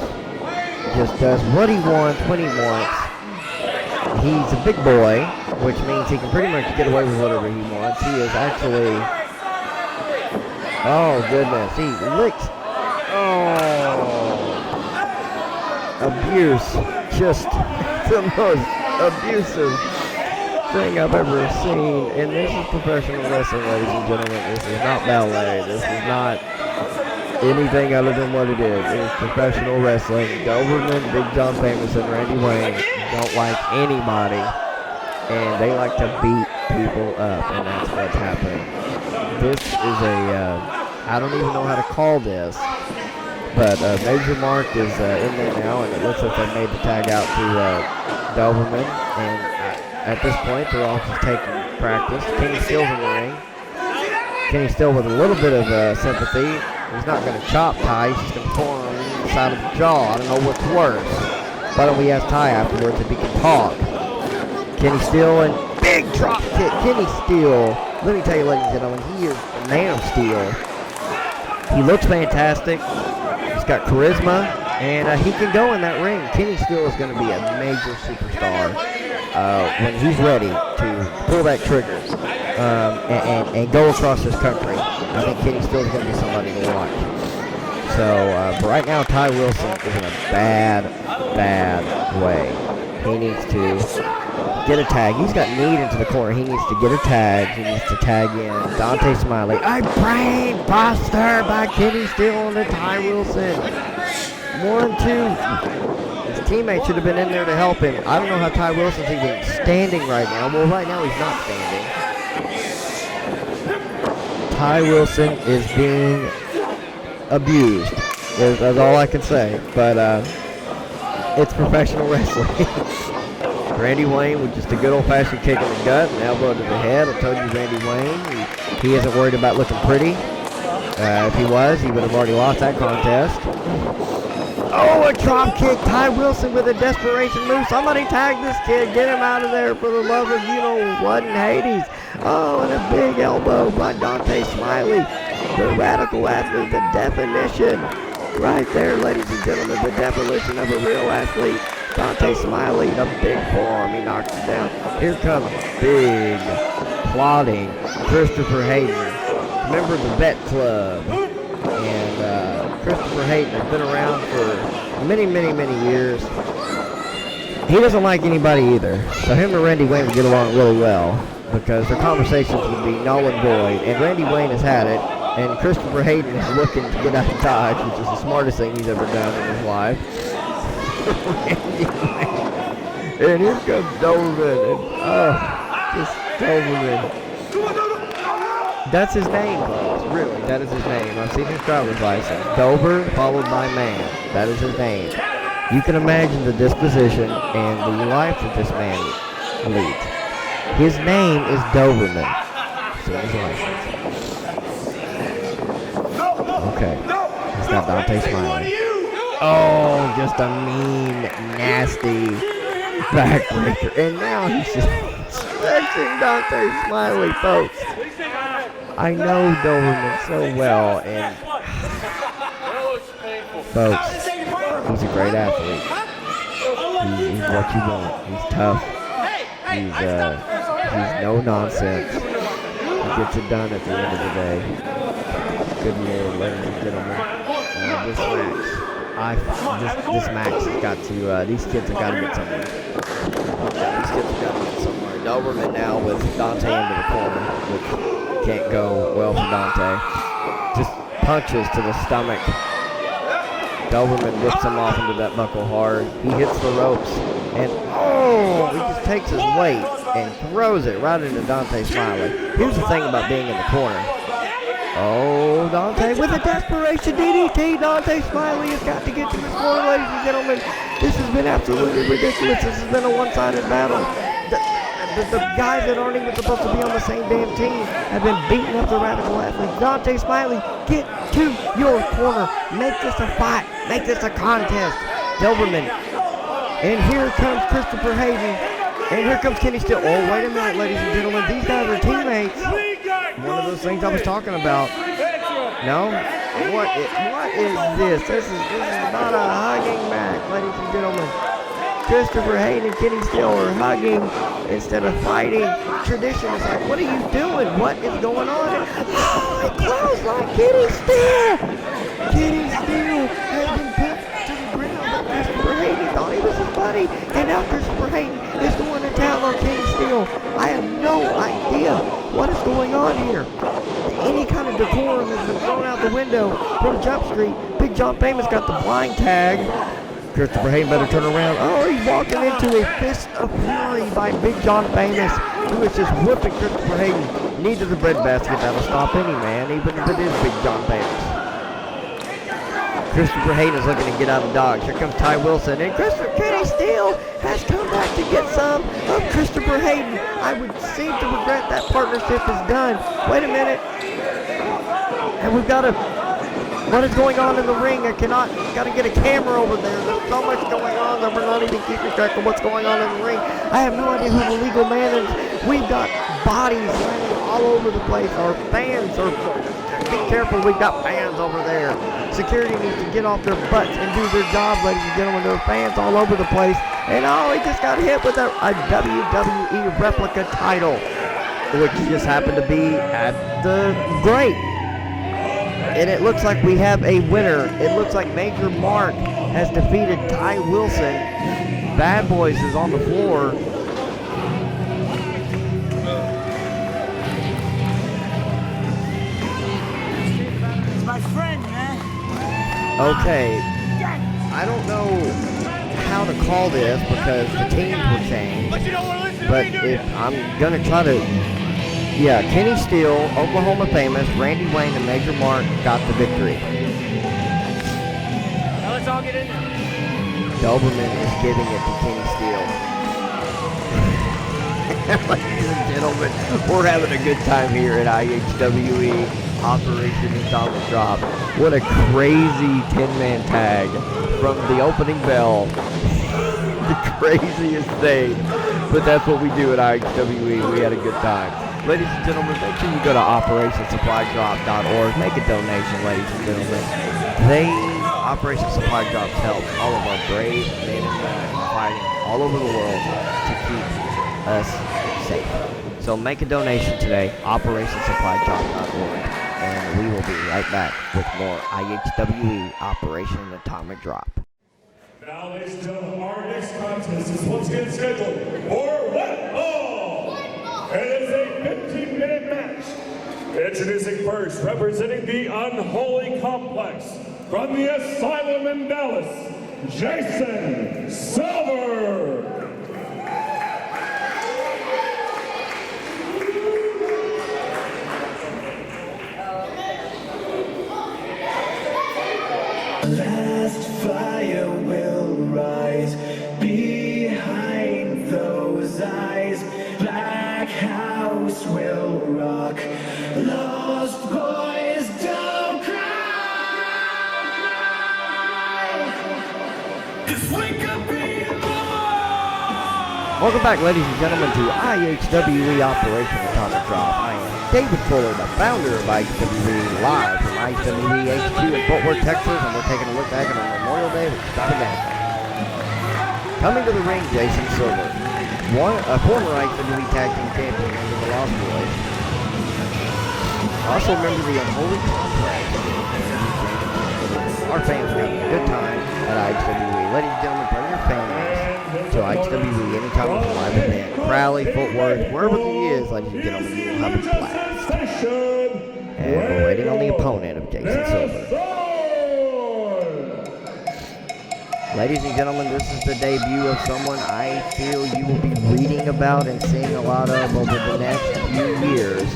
just does what he wants when he wants. He's a big boy, which means he can pretty much get away with whatever he wants. He is actually... Oh, goodness. He licks... Oh. Abuse. Just the most abusive thing I've ever seen, and this is professional wrestling, ladies and gentlemen. This is not ballet. This is not anything other than what it is. It is professional wrestling. Doberman, Big John Famous, and Randy Wayne don't like anybody, and they like to beat people up, and that's what's happening. This is I don't even know how to call this, but Major Mark is in there now, and it looks like they made the tag out to Doberman, and at this point, they're all just taking practice. Kenny Steele's in the ring. Kenny Steele with a little bit of sympathy. He's not going to chop Ty. He's just going to pull him on the side of the jaw. I don't know what's worse. Why don't we ask Ty afterwards if he can talk? Kenny Steele and big drop kick. Kenny Steele, let me tell you, ladies and gentlemen, he is the man of steel. He looks fantastic. He's got charisma, and he can go in that ring. Kenny Steele is going to be a major superstar. When he's ready to pull that trigger and go across this country. I think Kenny Steele's going to be somebody to watch. So, but right now, Ty Wilson is in a bad way. He needs to get a tag. He's got need into the corner. He needs to get a tag. He needs to tag in Dante Smiley. A brain buster by Kenny Steele to Ty Wilson. 1-2. His teammate should have been in there to help him. I don't know how Ty Wilson's even standing right now. Well, right now he's not standing. Ty Wilson is being abused. That's all I can say. But it's professional wrestling. Randy Wayne with just a good old-fashioned kick in the gut, an elbow to the head. I told you Randy Wayne, he isn't worried about looking pretty. If he was, he would have already lost that contest. Oh, a drop kick. Ty Wilson with a desperation move. Somebody tag this kid. Get him out of there for the love of you-know-what in Hades. Oh, and a big elbow by Dante Smiley. The radical athlete, the definition. Right there, ladies and gentlemen, the definition of a real athlete. Dante Smiley, the big forearm, he knocks it down. Here comes big, plodding Christopher Hayden. Remember the Vet Club. And Christopher Hayden has been around for many, many, many years. He doesn't like anybody either. So him and Randy Wayne would get along really well because their conversations would be null and void. And Randy Wayne has had it. And Christopher Hayden is looking to get out of Dodge, which is the smartest thing he's ever done in his life. And here comes Doberman. And, just Doberman. That's his name, folks. Really, that is his name. I've seen his driver's license. Dober followed by man. That is his name. You can imagine the disposition and the life that this man leads. His name is Doberman. So his license. Okay. He's got Dante Smiley. Oh, just a mean, nasty backbreaker. And now he's just stretching Dante Smiley, folks. I know Doberman so well, and folks, he's a great athlete. He's what you want. He's tough. He's no nonsense. He gets it done at the end of the day. Good Lord, ladies and gentlemen. This match has got to, these kids have got to get somewhere. These kids have got to get somewhere. Doberman now with Dante into the corner, which can't go well for Dante. Just punches to the stomach. Doberman whips him off into that buckle hard. He hits the ropes, and he just takes his weight and throws it right into Dante Smiley. Here's the thing about being in the corner. Oh, Dante with a desperation DDT. Dante Smiley has got to get to this corner, ladies and gentlemen. This has been absolutely ridiculous. This has been a one-sided battle. The guys that aren't even supposed to be on the same damn team have been beating up the radical athletes. Dante Smiley, get to your corner. Make this a fight. Make this a contest. Doberman. And here comes Christopher Hayden. And here comes Kenny Steele. Oh, wait a minute, ladies and gentlemen. These guys are teammates. One of those things I was talking about. No? What is this? This is not a hugging match, ladies and gentlemen. Christopher Hayden and Kenny Steele are hugging instead of fighting. Tradition is like, what are you doing? What is going on? Oh, it closed like Kenny Steele. Kenny Steele has been put to the ground by Christopher Hayden. He thought he was his buddy. And now Christopher Hayden is going to town on Kenny Steele. I have no idea what is going on here. Any kind of decorum has been thrown out the window from Jump Street. Big John Famous got the blind tag. Christopher Hayden better turn around. Oh, he's walking into a fist of fury by Big John Famous, who is just whooping Christopher Hayden. Needs the breadbasket. That'll stop any man, even if it is Big John Famous. Christopher Hayden is looking to get out of Dodge. Here comes Ty Wilson, and Kenny Steele has come back to get some of Christopher Hayden. I would seem to regret that partnership is done. Wait a minute. And we've got what is going on in the ring? Got to get a camera over there. There's so much going on that we're not even keeping track of what's going on in the ring. I have no idea who the legal man is. We've got bodies laying all over the place. Our fans are, be careful, we've got fans over there. Security needs to get off their butts and do their job, ladies and gentlemen. There are fans all over the place. And he just got hit with a WWE replica title, which just happened to be at the Great. And it looks like we have a winner. It looks like Major Mark has defeated Ty Wilson. Bad Boys is on the floor. Okay, I don't know how to call this because the teams were changed, but if I'm gonna try to, yeah, Kenny Steele, Oklahoma Famous, Randy Wayne, and Major Mark got the victory. Now let's all get in there. Doberman is giving it to Kenny Steele. Ladies and gentlemen, we're having a good time here at IHWE Operation Atomic Drop. What a crazy 10-man tag from the opening bell. The craziest thing. But that's what we do at IHWE. We had a good time. Ladies and gentlemen, make sure you go to OperationSupplyDrop.org. Make a donation, ladies and gentlemen. Operation Supply Drops helps all of our brave men and women fighting all over the world to keep us safe. So make a donation today, OperationSupplyDrop.org, and we will be right back with more IHWE Operation Atomic Drop. Now, ladies and gentlemen, our next contest is once again scheduled for Wet Ball. It is a 15-minute match. Introducing first, representing the Unholy Complex, from the Asylum in Dallas, Jason Silver. Last fire will rise behind those eyes. Black house will rock. Lost boys don't cry. Just wake up in the morning. Welcome back, ladies and gentlemen, to IHWE Operation Atomic Drop. I am David Fuller, the founder of IHWE, live from IHWE HQ in Fort Worth, Texas, and we're taking a look back at Memorial Day with Scotty Manson. Coming to the ring, Jason Silver, a former IHWE Tag Team Champion under the Lost Boys. Also remember the Unholy Complex. Our fans are having a good time at IHWE. Ladies and gentlemen, bring your families to IHWE anytime it's a live event. Crowley, Fort Worth, wherever he is, ladies and gentlemen, you will have a blast. And we're waiting on the opponent of Jason Silver. Ladies and gentlemen, this is the debut of someone I feel you will be reading about and seeing a lot of over the next few years.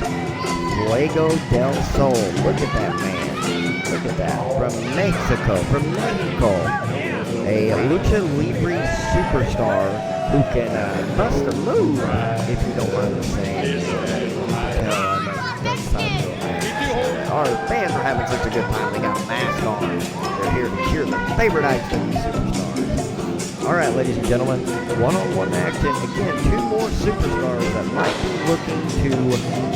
Fuego del Sol. Look at that man. Look at that. From Mexico. A lucha libre superstar who can bust a move, if you don't mind me saying. Our fans are having such a good time. They got masks on. They're here to cheer their favorite IHW superstars. All right, ladies and gentlemen, one-on-one action. Again, two more superstars that might be looking to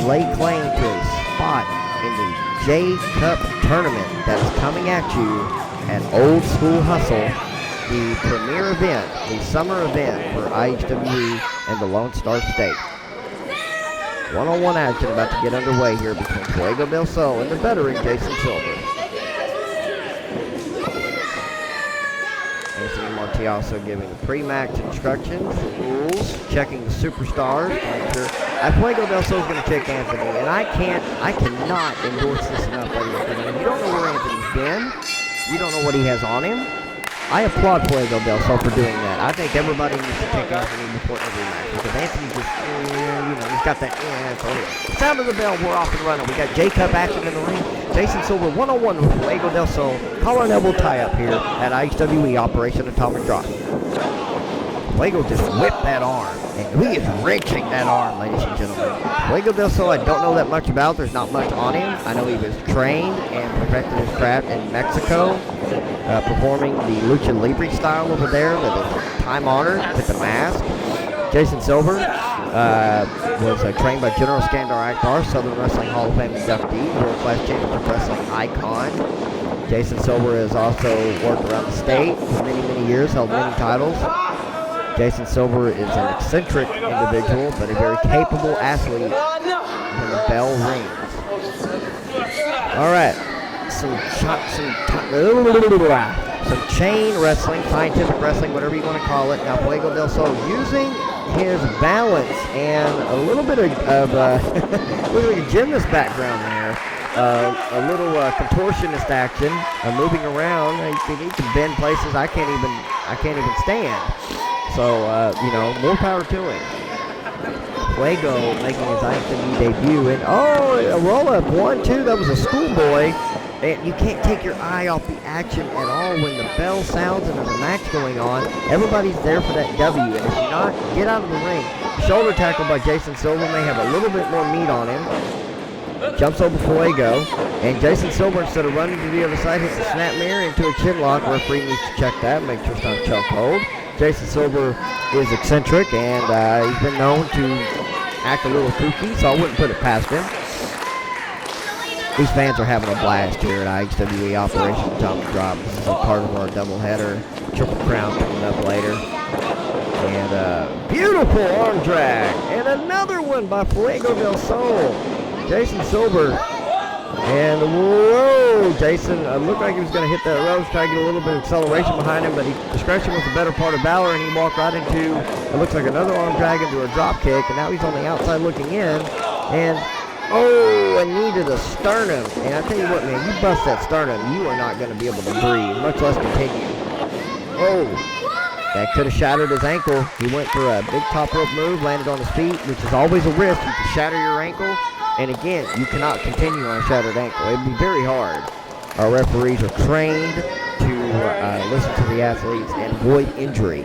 lay claim to a spot in the J-Cup tournament that is coming at you at Old School Hustle, the premier event, the summer event for IHWE and the Lone Star State. One-on-one action about to get underway here between Fuego del Sol and the veteran Jason Silver. Anthony Marti also giving the pre-match instructions, rules, checking the superstars. Fuego del Sol is going to check Anthony, and I cannot endorse this enough, ladies and gentlemen. You don't know where Anthony's been. You don't know what he has on him. I applaud Fuego del Sol for doing that. I think everybody needs to take Anthony before every match because Anthony just, he's got that. So anyway, sound of the bell, we're off and running. We got J-Cup action in the ring. Jason Silver one-on-one with Fuego del Sol. Collar and elbow tie-up here at IHWE Operation Atomic Drop. Fuego just whipped that arm, and he is wrenching that arm, ladies and gentlemen. Fuego del Sol, I don't know that much about. There's not much on him. I know he was trained and perfected his craft in Mexico, performing the lucha libre style over there that is time-honored with the mask. Jason Silver was trained by General Skandar Akbar, Southern Wrestling Hall of Fame inductee, World-Class Championship Wrestling icon. Jason Silver has also worked around the state for many, many years, held many titles. Jason Silver is an eccentric individual, but a very capable athlete when the bell rings. All right, some chain wrestling, scientific wrestling, whatever you want to call it. Now Fuego del Sol using his balance and a little bit of look at the gymnast background there a little contortionist action, moving around. He can bend places I can't even stand. So you know, more power to him. Fuego making his IHWE debut, and a roll up 1-2. That was a schoolboy. And you can't take your eye off the action at all when the bell sounds and there's a match going on. Everybody's there for that W, and if you're not, get out of the ring. Shoulder tackle by Jason Silver may have a little bit more meat on him. Jumps over Fuego, and Jason Silver, instead of running to the other side, hits a snap mirror into a chin lock. Referee needs to check that, make sure it's not a choke hold. Jason Silver is eccentric, and he's been known to act a little kooky, so I wouldn't put it past him. These fans are having a blast here at IHWE Operation Tom Drop. This is a part of our doubleheader. Triple Crown coming up later. And beautiful arm drag. And another one by Fuego del Sol. Jason Silver. And whoa, Jason looked like he was going to hit that ropes, try to get a little bit of acceleration behind him, but discretion was the better part of valor, and he walked right into, it looks like another arm drag into a drop kick, and now he's on the outside looking in. And and needed a sternum. And I tell you what, man, you bust that sternum, you are not going to be able to breathe, much less continue. That could have shattered his ankle. He went for a big top rope move, landed on his feet, which is always a risk. You can shatter your ankle, and again, you cannot continue on a shattered ankle. It'd be very hard. Our referees are trained to listen to the athletes and avoid injury.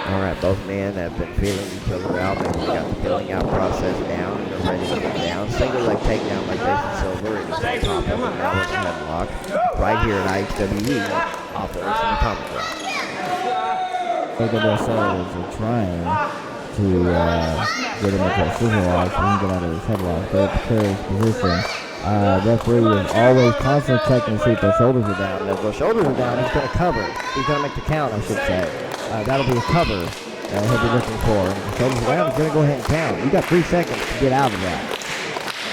All right, both men have been feeling each other out. Maybe we got the feeling out process down, and they're ready to get down. Single leg takedown by Jason Silver, and he's on top of him now with a headlock. Right here at IHWE, Operation Atomic Drop. Fuego del Sol is trying to get him into a scissor lock so he can get out of his headlock. Very precarious position. Referee is always constantly checking to see if their shoulders are down. And if their shoulders are down, he's going to cover. He's going to make the count, I should say. That'll be a cover he'll be looking for. And if the shoulders are down, he's going to go ahead and count. You got 3 seconds to get out of that.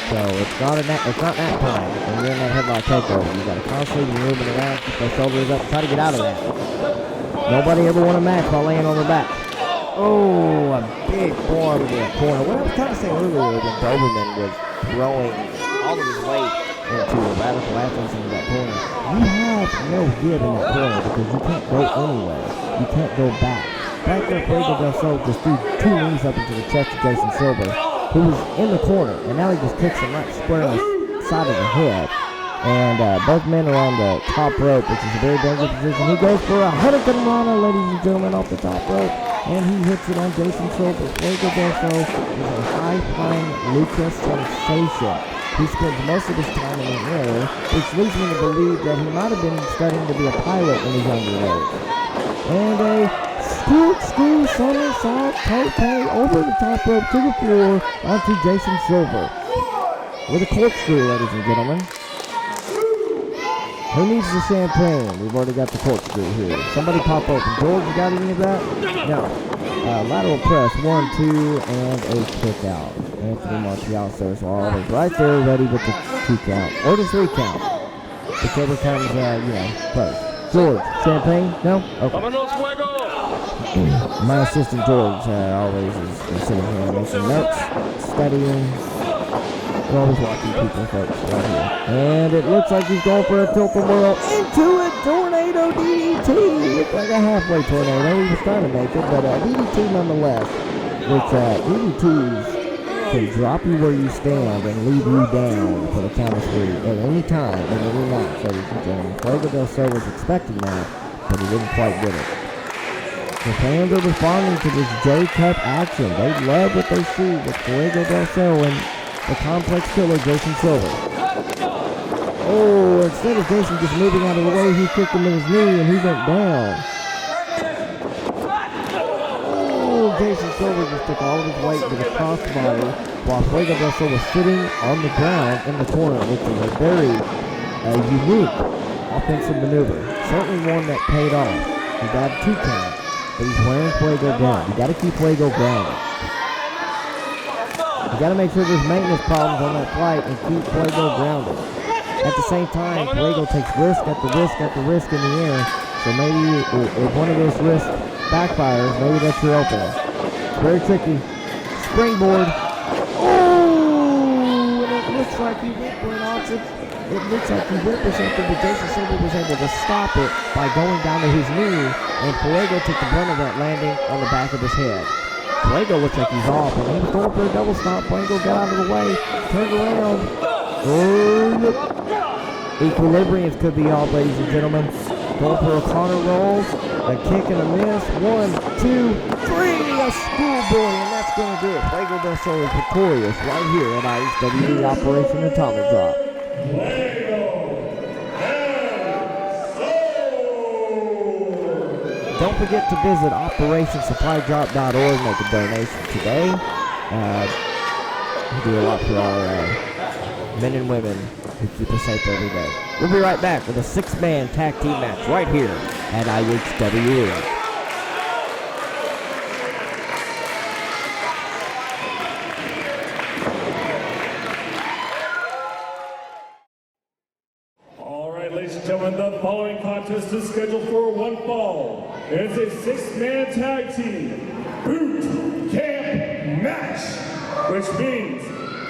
So it's not that time. When you're in that headlock takeover, you got to constantly be moving around, keep those shoulders up, try to get out of that. Nobody ever won a match while laying on their back. A big forearm into that corner. What I was trying to say earlier when Doberman was throwing all of his weight into a radical athletes into that corner, you have no give in that corner because you can't go anywhere. You can't go back. Back there, Fuego del Sol just threw 2 knees up into the chest of Jason Silver, who was in the corner, and now he just kicks him right square on the side of the head. And both men are on the top rope, which is a very dangerous position. He goes for a Hurricane Rana, ladies and gentlemen, off the top rope. And he hits it on Jason Silver. Fuego del Sol is a high-flying lucha sensation. He spends most of his time in the air, which leads me to believe that he might have been studying to be a pilot in his younger days. And a scoop, somersault, tope over the top rope to the floor onto Jason Silver. With a corkscrew, ladies and gentlemen. Who needs the champagne? We've already got the corkscrew here. Somebody pop open. George, you got any of that? No. Lateral press, 1, 2, and a kick out. Anthony Martial says always right there, ready with the 2 count. Or the 3 count. Whichever comes, first. George, champagne? No? Okay. My assistant George always is sitting here making notes, studying. We're always watching people, folks, right here. And it looks like he's going for a tilt-a-whirl into a tornado DDT. Looks like a halfway tornado. He was trying to make it, but DDT nonetheless. Which DDTs can drop you where you stand and leave you down for the count of 3 at any time in any match, ladies and gentlemen. Fuego del Sol was expecting that, but he didn't quite get it. The fans are responding to this J-Cup action. They love what they see with Fuego del Sol and the complex killer, Jason Silver. Instead of Jason just moving out of the way, he kicked him in his knee and he went down. Jason Silver just took all of his weight to the crossbody while Fuego del Sol was sitting on the ground in the corner, which is a very unique offensive maneuver. Certainly one that paid off. He got a 2 count, but he's wearing Fuego down. You got to keep Fuego grounded. You got to make sure there's maintenance problems on that flight and keep Fuego grounded. At the same time, Fuego takes risk after risk after risk in the air. So maybe if one of those risks backfires, maybe that's your opening. It's very tricky. Springboard. And it looks looks like he went off it. It looks like he whipped or something, but Jason Silver was able to stop it by going down to his knee, and Fuego took the brunt of that landing on the back of his head. Fuego looks like he's off, and he was going for a double stomp. Fuego got out of the way, turned around. Oh, look. Equilibriums could be off, ladies and gentlemen. Going for a corner roll, a kick and a miss. 1, 2, 3, a schoolboy, and that's going to do it. Fuego del Sol is victorious right here at IHWE Operation Atomic Drop. Don't forget to visit OperationSupplyDrop.org, make a donation today. We do a lot for our men and women who keep us safe every day. We'll be right back with a 6-man tag team match right here at IHWE. Ladies and gentlemen, the following contest is scheduled for one fall. It's a 6-man tag team boot camp match, which means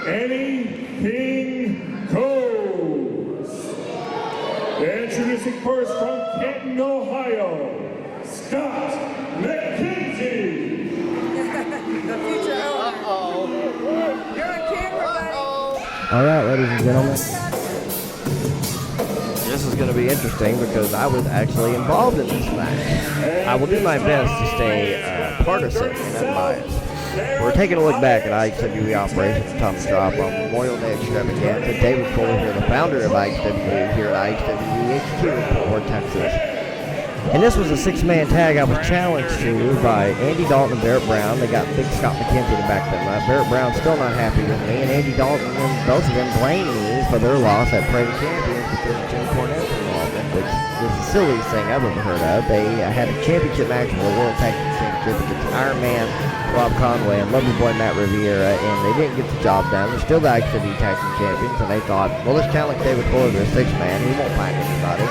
anything goes. Introducing first from Canton, Ohio, Scott McKenzie. The future owner. You're on camera, buddy. All right, ladies and gentlemen. This is going to be interesting because I was actually involved in this match. I will do my best to stay partisan and unbiased. We're taking a look back at IHWE Operation Atomic Drop on Memorial Day Extravaganza. David Fuller here, the founder of IHWE here at IHWE HQ in Fort Worth, Texas. And this was a 6-man tag I was challenged to by Andy Dalton and Barrett Brown. They got Big Scott McKenzie to back them up. Barrett Brown's still not happy with me, and Andy Dalton and both of them blame me for their loss at Parade of Champions because of Jim Cornette's involvement, which is the silliest thing I've ever heard of. They had a championship match for the World Tag Team Championship against Iron Man, Rob Conway, and Lovely Boy Matt Riviera, and they didn't get the job done. They're still the IHWE Tag Team Champions, and they thought, well, let's challenge David Fuller to a 6-man. He won't find anybody.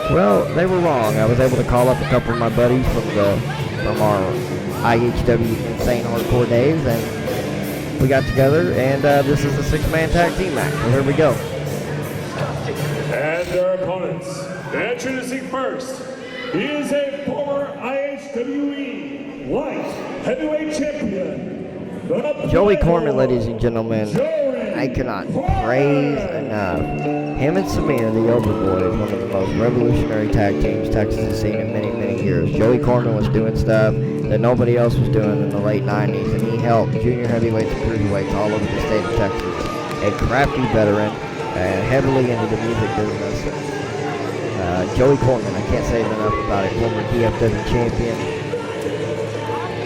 Well, they were wrong. I was able to call up a couple of my buddies from our IHW Insane Hardcore days, and we got together, and this is a 6-man tag team match. So here we go. And their opponents, introducing first, he is a former IHWE Light Heavyweight Champion. Joey Corman, ladies and gentlemen. I cannot praise enough. Him and Samir, the Overboy, is one of the most revolutionary tag teams Texas has seen in many, many years. Joey Corman was doing stuff that nobody else was doing in the late 90s, and he helped junior heavyweights and cruiserweights all over the state of Texas. A crafty veteran, heavily into the music business. Joey Corman, I can't say enough about it. Former DFW champion,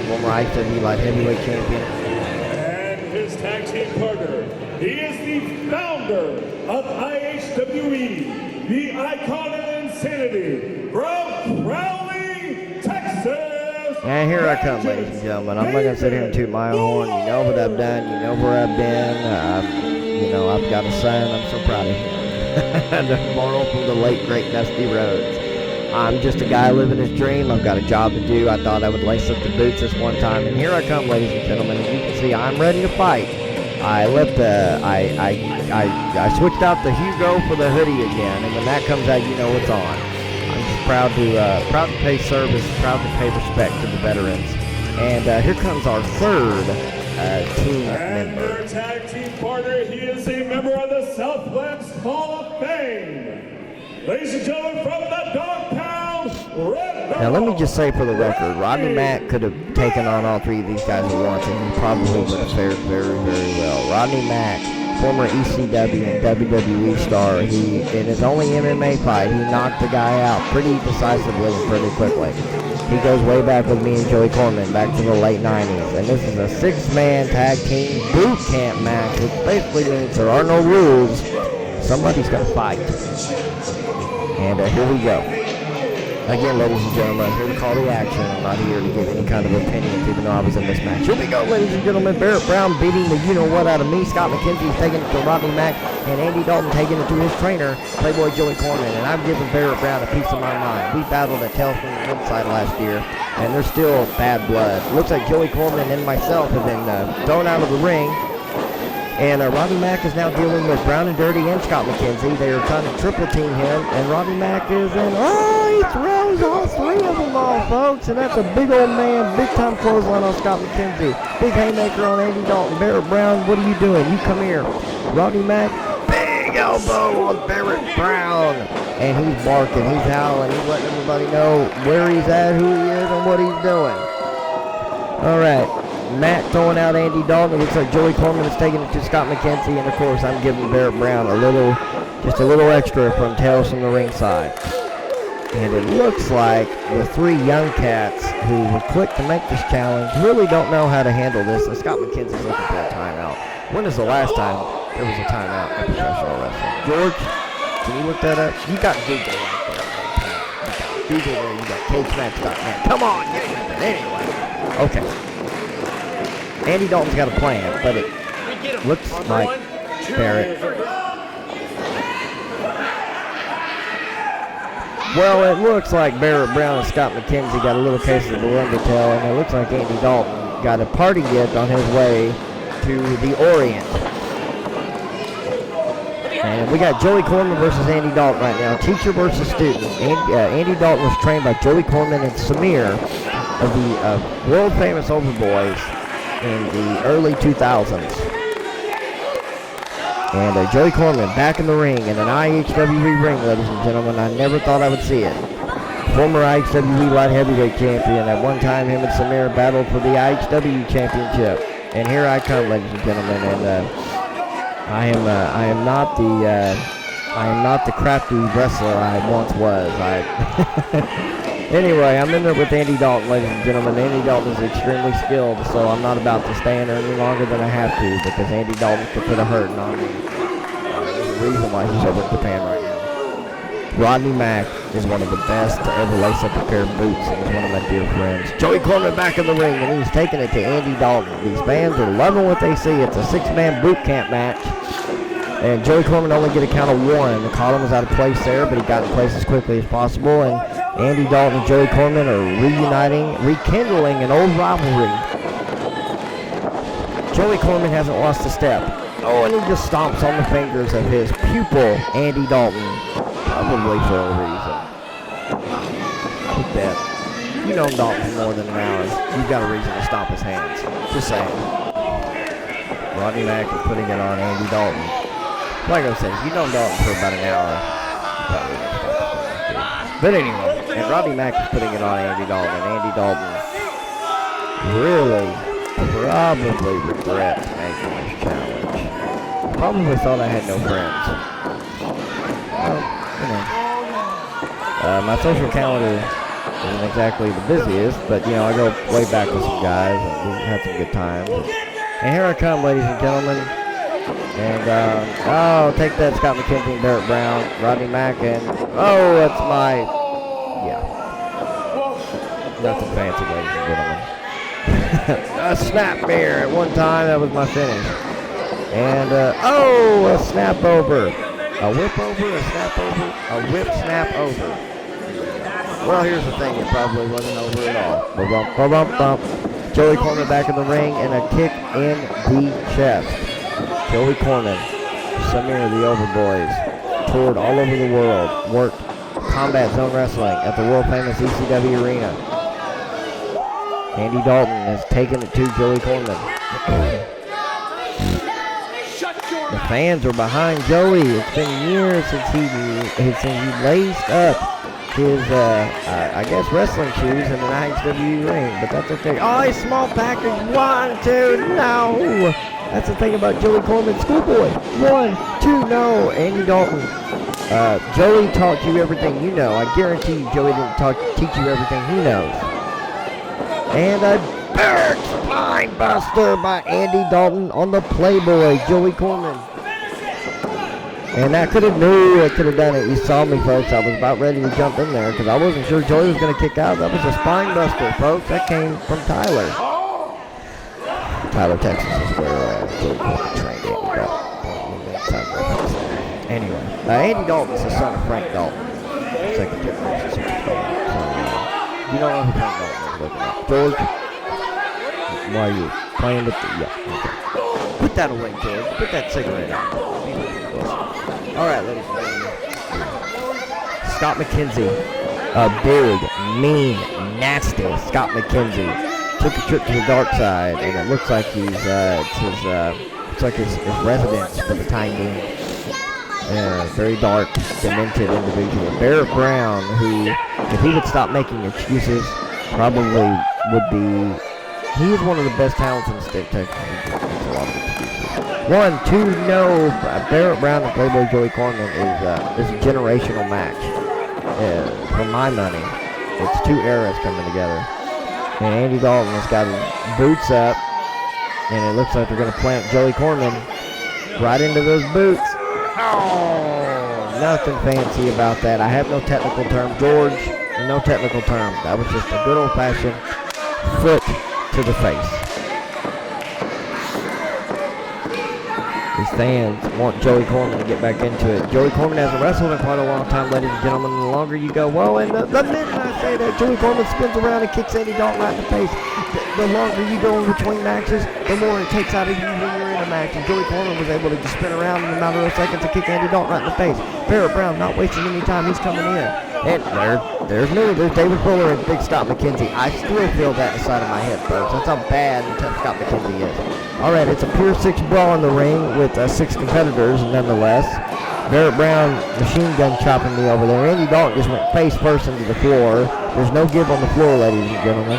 former IHW Light Heavyweight champion. And his tag team partner, he is the founder of IHWE, the Icon of Insanity, from Crowley, Texas. And here I come, ladies and gentlemen. I'm not going to sit here and toot my own horn. You know what I've done. You know where I've been. You know, I've got a son. I'm so proud of him. The moral from the late, great Dusty Rhodes. I'm just a guy living his dream. I've got a job to do. I thought I would lace up the boots this one time. And here I come, ladies and gentlemen. As you can see, I'm ready to fight. I left I switched out the Hugo for the hoodie again, and when that comes out, you know it's on. I'm just proud to pay service, proud to pay respect to the veterans. And here comes our third team And member. their tag team partner, he is a member of the Southwest Hall of Fame. Ladies and gentlemen, from the Dog Pound, Red Now let me just say for the record, Rodney Mack could have taken on all three of these guys at once, and he probably would have fared very, very well. Rodney Mack, former ECW and WWE star, in his only MMA fight, he knocked the guy out pretty decisively and pretty quickly. He goes way back with me and Joey Corman, back to the late 90s, and this is a 6-man tag team boot camp match, which basically means there are no rules. Somebody's got to fight. And here we go. Again, ladies and gentlemen, I'm here to call the action. I'm not here to give any kind of opinions, even though I was in this match. Here we go, ladies and gentlemen. Barrett Brown beating the you-know-what out of me. Scott McKenzie is taking it to Rodney Mack, and Andy Dalton taking it to his trainer, Playboy Joey Corman. And I'm giving Barrett Brown a piece of my mind. We battled at Tales from the Woodside last year, and there's still bad blood. Looks like Joey Corman and myself have been thrown out of the ring. And Roddy Mack is now dealing with Brown and Dirty and Scott McKenzie. They are trying to triple team him, and Roddy Mack is in. Oh, he throws all three of them off, folks. And that's a big old man, big time clothesline on Scott McKenzie. Big haymaker on Andy Dalton. Barrett Brown, what are you doing? You come here. Roddy Mack, big elbow on Barrett Brown. And he's barking, he's howling, he's letting everybody know where he's at, who he is, and what he's doing. All right. Matt throwing out Andy Dalton. It looks like Joey Coleman is taking it to Scott McKenzie, and of course I'm giving Barrett Brown just a little extra from Tales from the ringside. And it looks like the three young cats who were quick to make this challenge really don't know how to handle this, and Scott McKenzie's looking for a timeout. When is the last time there was a timeout in professional wrestling? George, can you look that up? You got Google right there. You got Google there, you got cagematch.net. Come on, get with it anyway. Okay. Andy Dalton's got a plan, but it looks like Barrett. Well, it looks like Barrett Brown and Scott McKenzie got a little case of the run to tell, and it looks like Andy Dalton got a party gift on his way to the Orient. And we got Joey Corman versus Andy Dalton right now, teacher versus student. Andy Dalton was trained by Joey Corman and Samir of the world-famous Overboys in the early 2000s. And Joey Corman back in the ring in an IHWE ring, ladies and gentlemen. I never thought I would see it. Former IHWE Light Heavyweight Champion. At one time, him and Samir battled for the IHWE Championship. And here I come, ladies and gentlemen. And I am not the crafty wrestler I once was. Anyway, I'm in there with Andy Dalton, ladies and gentlemen. Andy Dalton is extremely skilled, so I'm not about to stand there any longer than I have to, because Andy Dalton could put a hurting on me. There's a reason why he's over in Japan right now. Rodney Mack is one of the best to ever lace up a pair of boots, and he's one of my dear friends. Joey Coleman back in the ring, and he's taking it to Andy Dalton. These fans are loving what they see. It's a six-man boot camp match. And Joey Coleman only get a count of one. The column was out of place there, but he got in place as quickly as possible. And Andy Dalton and Joey Coleman are reuniting, rekindling an old rivalry. Joey Coleman hasn't lost a step. Oh, and he just stomps on the fingers of his pupil, Andy Dalton, probably for a reason. I would bet. You know Dalton for more than an hour. You've got a reason to stomp his hands. Just saying. Rodney Mack is putting it on Andy Dalton. Like I said, if you know Dalton for about an hour, you probably won't stop his hands. But anyway, and Rodney Mack is putting it on Andy Dalton, and Andy Dalton really probably regrets making this challenge. Probably thought I had no friends. Well, you know. My social calendar isn't exactly the busiest, but you know, I go way back with some guys and we had some good times. And here I come, ladies and gentlemen. And, oh, take that, Scott McKenzie and Barrett Brown, Rodney Mack, and, oh, that's my, yeah. Nothing fancy, ladies and gentlemen. A snap bear at one time, that was my finish. And, oh, a snap over. A whip over, a snap over, a whip snap over. Well, here's the thing, it probably wasn't over at all. Ba-bump, ba-bump, bump. Joey Coleman back in the ring, and a kick in the chest. Joey Corman, Samir the Overboys, toured all over the world, worked Combat Zone Wrestling at the world-famous ECW Arena. Andy Dalton has taken it to Joey Corman. The fans are behind Joey. It's been years since he laced up his, I guess, wrestling shoes in an IHWE ring, but that's okay. Oh, he's small package. 1, 2, no! That's the thing about Joey Coleman, schoolboy. 1, 2, no. Andy Dalton. Joey taught you everything you know. I guarantee you Joey didn't teach you everything he knows. And a Barrett spine buster by Andy Dalton on the Playboy, Joey Coleman. And that could have done it. You saw me, folks. I was about ready to jump in there because I wasn't sure Joey was going to kick out. That was a spine buster, folks. That came from Tyler. Tyler, Texas is where Joey Coleman trained Andy Dalton. Anyway, Andy Dalton is the son of Frank Dalton. Second generation superstar. So, you don't know who Frank Dalton is looking at. George, why are you playing with the... Yeah, okay. Put that away, George. Put that cigarette out. All right, ladies and gentlemen. Scott McKenzie, a big, mean, nasty Scott McKenzie, took a trip to the dark side, and it looks like he's his residence for the time being. Very dark, demented individual. Barrett Brown, who, if he would stop making excuses, probably would be. He is one of the best talents in the state of Texas. He just makes a lot of excuses. 1, 2, no. Barrett Brown and Playboy Joey Corman is a generational match. For my money, it's two eras coming together. And Andy Dalton has got his boots up, and it looks like they're going to plant Joey Corman right into those boots. Oh, nothing fancy about that. I have no technical term, George. No technical term. That was just a good old-fashioned foot to the face. These fans want Joey Corman to get back into it. Joey Corman hasn't wrestled in quite a long time, ladies and gentlemen. The longer you go, well, and the minute I say that, Joey Corman spins around and kicks Andy Dalton right in the face. The longer you go in between matches, the more it takes out of you when you're in a match. And Joey Corman was able to just spin around in a matter of seconds and kick Andy Dalton right in the face. Barrett Brown not wasting any time. He's coming in. And there's me. There's David Fuller and Big Scott McKenzie. I still feel that inside of my head, folks. That's how bad and tough Scott McKenzie is. All right, it's a pure 6 brawl in the ring with 6 competitors, nonetheless. Barrett Brown machine gun chopping me over there. Andy Dalton just went face first into the floor. There's no give on the floor, ladies and gentlemen.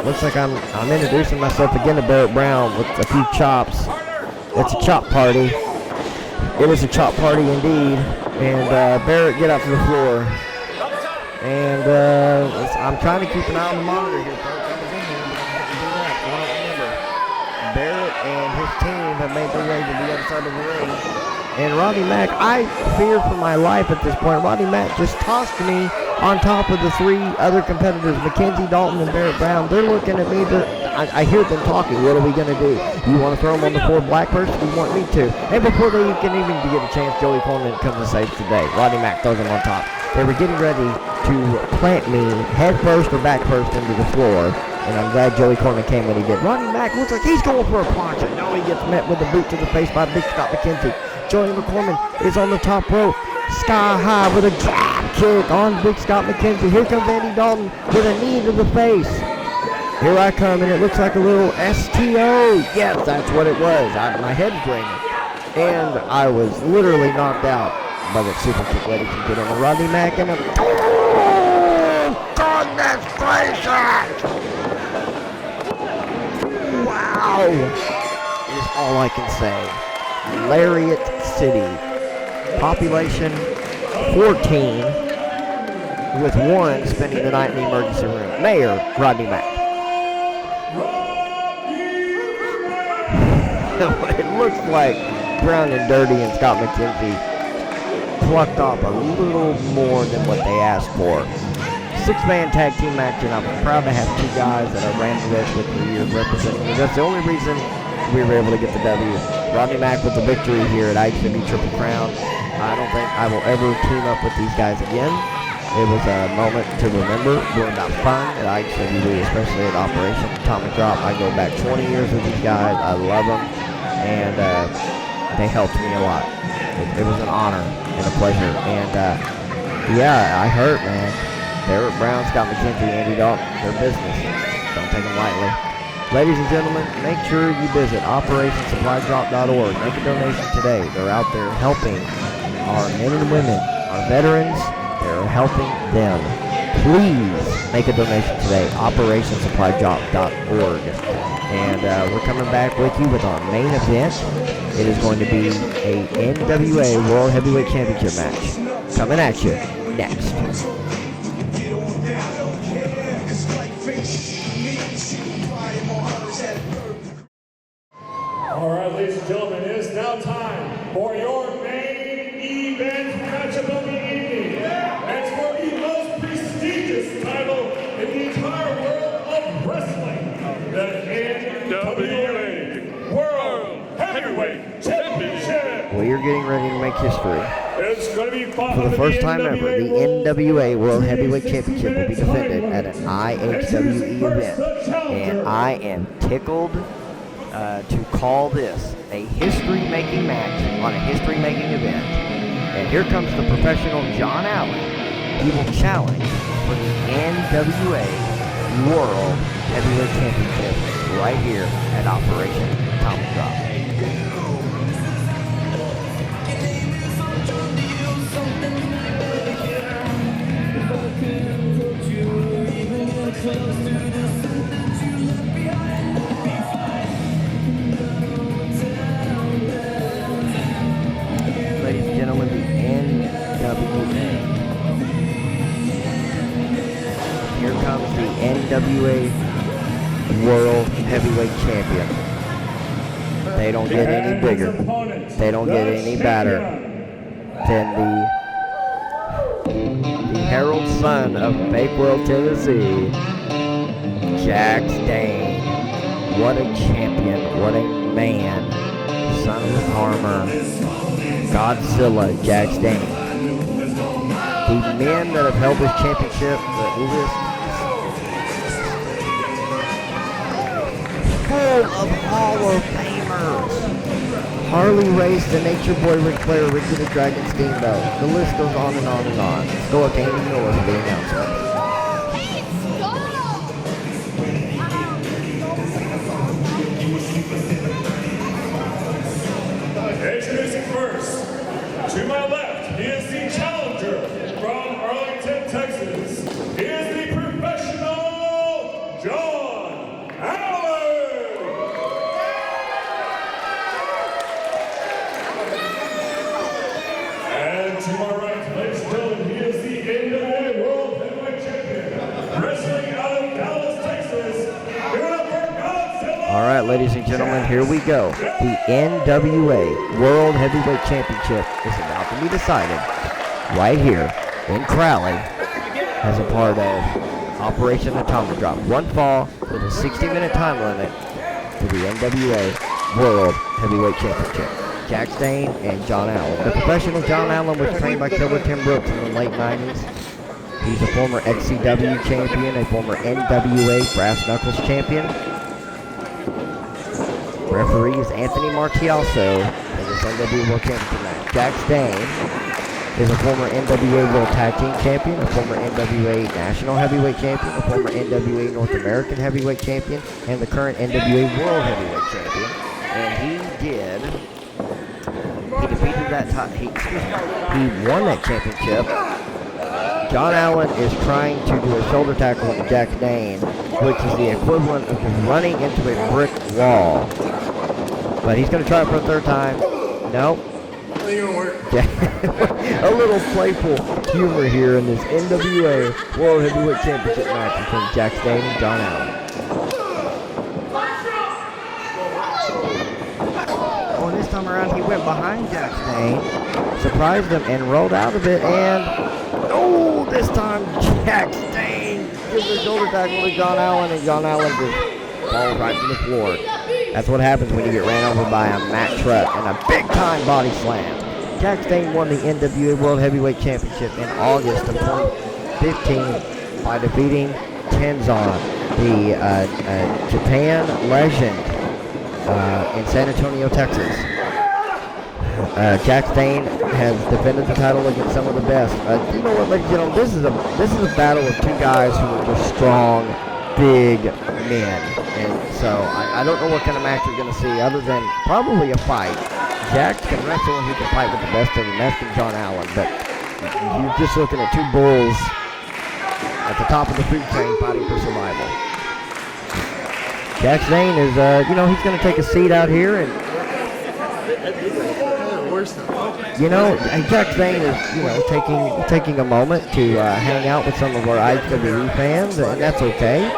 Looks like I'm introducing myself again to Barrett Brown with a few chops. It's a chop party. It is a chop party indeed. And Barrett, get out to the floor. And I'm trying to keep an eye on the monitor here, folks. I was in here, but I have to do that. I don't remember. Barrett and his team have made their way to the other side of the ring. And Rodney Mack, I fear for my life at this point. Rodney Mack just tossed me on top of the 3 other competitors, McKenzie, Dalton, and Barrett Brown. They're looking at me. I hear them talking. What are we going to do? You want to throw them on the 4 black person? You want me to? And before they can even get a chance, Joey Corman comes and saves the day. Rodney Mack throws him on top. They were getting ready to plant me head first or back first into the floor. And I'm glad Joey Corman came when he did. Rodney Mack looks like he's going for a punch. And no, he gets met with a boot to the face by Big Scott McKenzie. Joey McCorman is on the top rope, sky high with a drop kick on Big Scott McKenzie. Here comes Andy Dalton with a knee to the face. Here I come, and it looks like a little STO. Yes, that's what it was. My head's ringing. And I was literally knocked out by that super kick, ladies and gentlemen. Rodney Mack and a... Oh, goodness gracious! Wow! Is all I can say. Lariat City. Population 14, with 1 spending the night in the emergency room. Mayor Rodney Mack. It looks like Brown and Dirty and Scott McKenzie plucked off a little more than what they asked for. 6-man tag team match, and I'm proud to have 2 guys that I ran the race with for years representing me. That's the only reason we were able to get the W. Rodney Mack with the victory here at IHWE Triple Crown. I don't think I will ever team up with these guys again. It was a moment to remember during that fun at IHWE, especially at Operation Atomic Drop. I go back 20 years with these guys. I love them, and they helped me a lot. It was an honor and a pleasure. And yeah, I hurt, man. Barrett Brown, Scott McKenzie, Andy Dalton, their business. Don't take them lightly. Ladies and gentlemen, make sure you visit OperationSupplyDrop.org. Make a donation today. They're out there helping our men and women, our veterans. They're helping them. Please make a donation today. OperationSupplyDrop.org. And we're coming back with you with our main event. It is going to be a NWA World Heavyweight Championship match. Coming at you next. All right, ladies and gentlemen, it is now time for your main event matchup of the evening. It's for the most prestigious title in the entire world of wrestling, the NWA World Heavyweight Championship. Well, you're getting ready to make history. It's going to be fought For the first time ever, the NWA World Heavyweight Championship will be defended at an IHWE event. And I am tickled to call this a history-making match on a history-making event. And here comes the professional John Allen. He will challenge for the NWA World Heavyweight Championship right here at Operation Tommy Drop. Ladies and gentlemen, the NWA. Here comes the NWA World Heavyweight Champion. They don't get any bigger. They don't get any better than the herald son of Bakewell, Tennessee, Jax Dane. What a champion. What a man. Son of the Armor. Godzilla, Jax Dane. The men that have held this championship, the list full of Hall of Famers. Harley Race, the Nature Boy, Ric Flair, Ricky the Dragon Steamboat. The list goes on and on and on. Let's go with Andy Miller for the announcement. Introducing first, to my left, he is the challenger from Arlington, Texas. He is the professional John Allen. And to my right, ladies and gentlemen, he is the NWA World Heavyweight Champion, wrestling out of Dallas, Texas. Give it up for Godzilla. All right, ladies and gentlemen, here we go. The NWA World Heavyweight Championship is about to be decided right here in Crowley as a part of Operation Atomic Drop. One fall with a 60-minute time limit for the NWA World Heavyweight Championship. Jax Dane and John Allen. The professional John Allen was trained by Killer Tim Brooks in the late 90s. He's a former XCW champion, a former NWA Brass Knuckles champion. Referee is Anthony Martialso in this NWA World Championship match. Jax Dane is a former NWA World Tag Team Champion, a former NWA National Heavyweight Champion, a former NWA North American Heavyweight Champion, and the current NWA World Heavyweight Champion. And he defeated that he won that championship. John Allen is trying to do a shoulder tackle on Jax Dane, which is the equivalent of running into a brick wall. But he's going to try it for a third time. Nope. A little playful humor here in this NWA World Heavyweight Championship match between Jax Dane and John Allen. Oh, and this time around he went behind Jax Dane, surprised him, and rolled out of it, and oh, this time Jax Dane gives a shoulder tackle to John Allen, and John Allen just falls right to the floor. That's what happens when you get ran over by a Mack truck and a big-time body slam. Jax Dane won the NWA World Heavyweight Championship in August of 2015 by defeating Tenzan, the Japan legend in San Antonio, Texas. Jax Dane has defended the title against some of the best. You know what, ladies and gentlemen, this is a battle of two guys who are just strong, big men. And so I don't know what kind of match you're going to see other than probably a fight. Jax can wrestle and he can fight with the best of them. That's from John Allen. But you're just looking at two bulls at the top of the food chain fighting for survival. Jax Dane is, he's going to take a seat out here and Jax Dane is, taking a moment to hang out with some of our IHWE fans, and that's okay.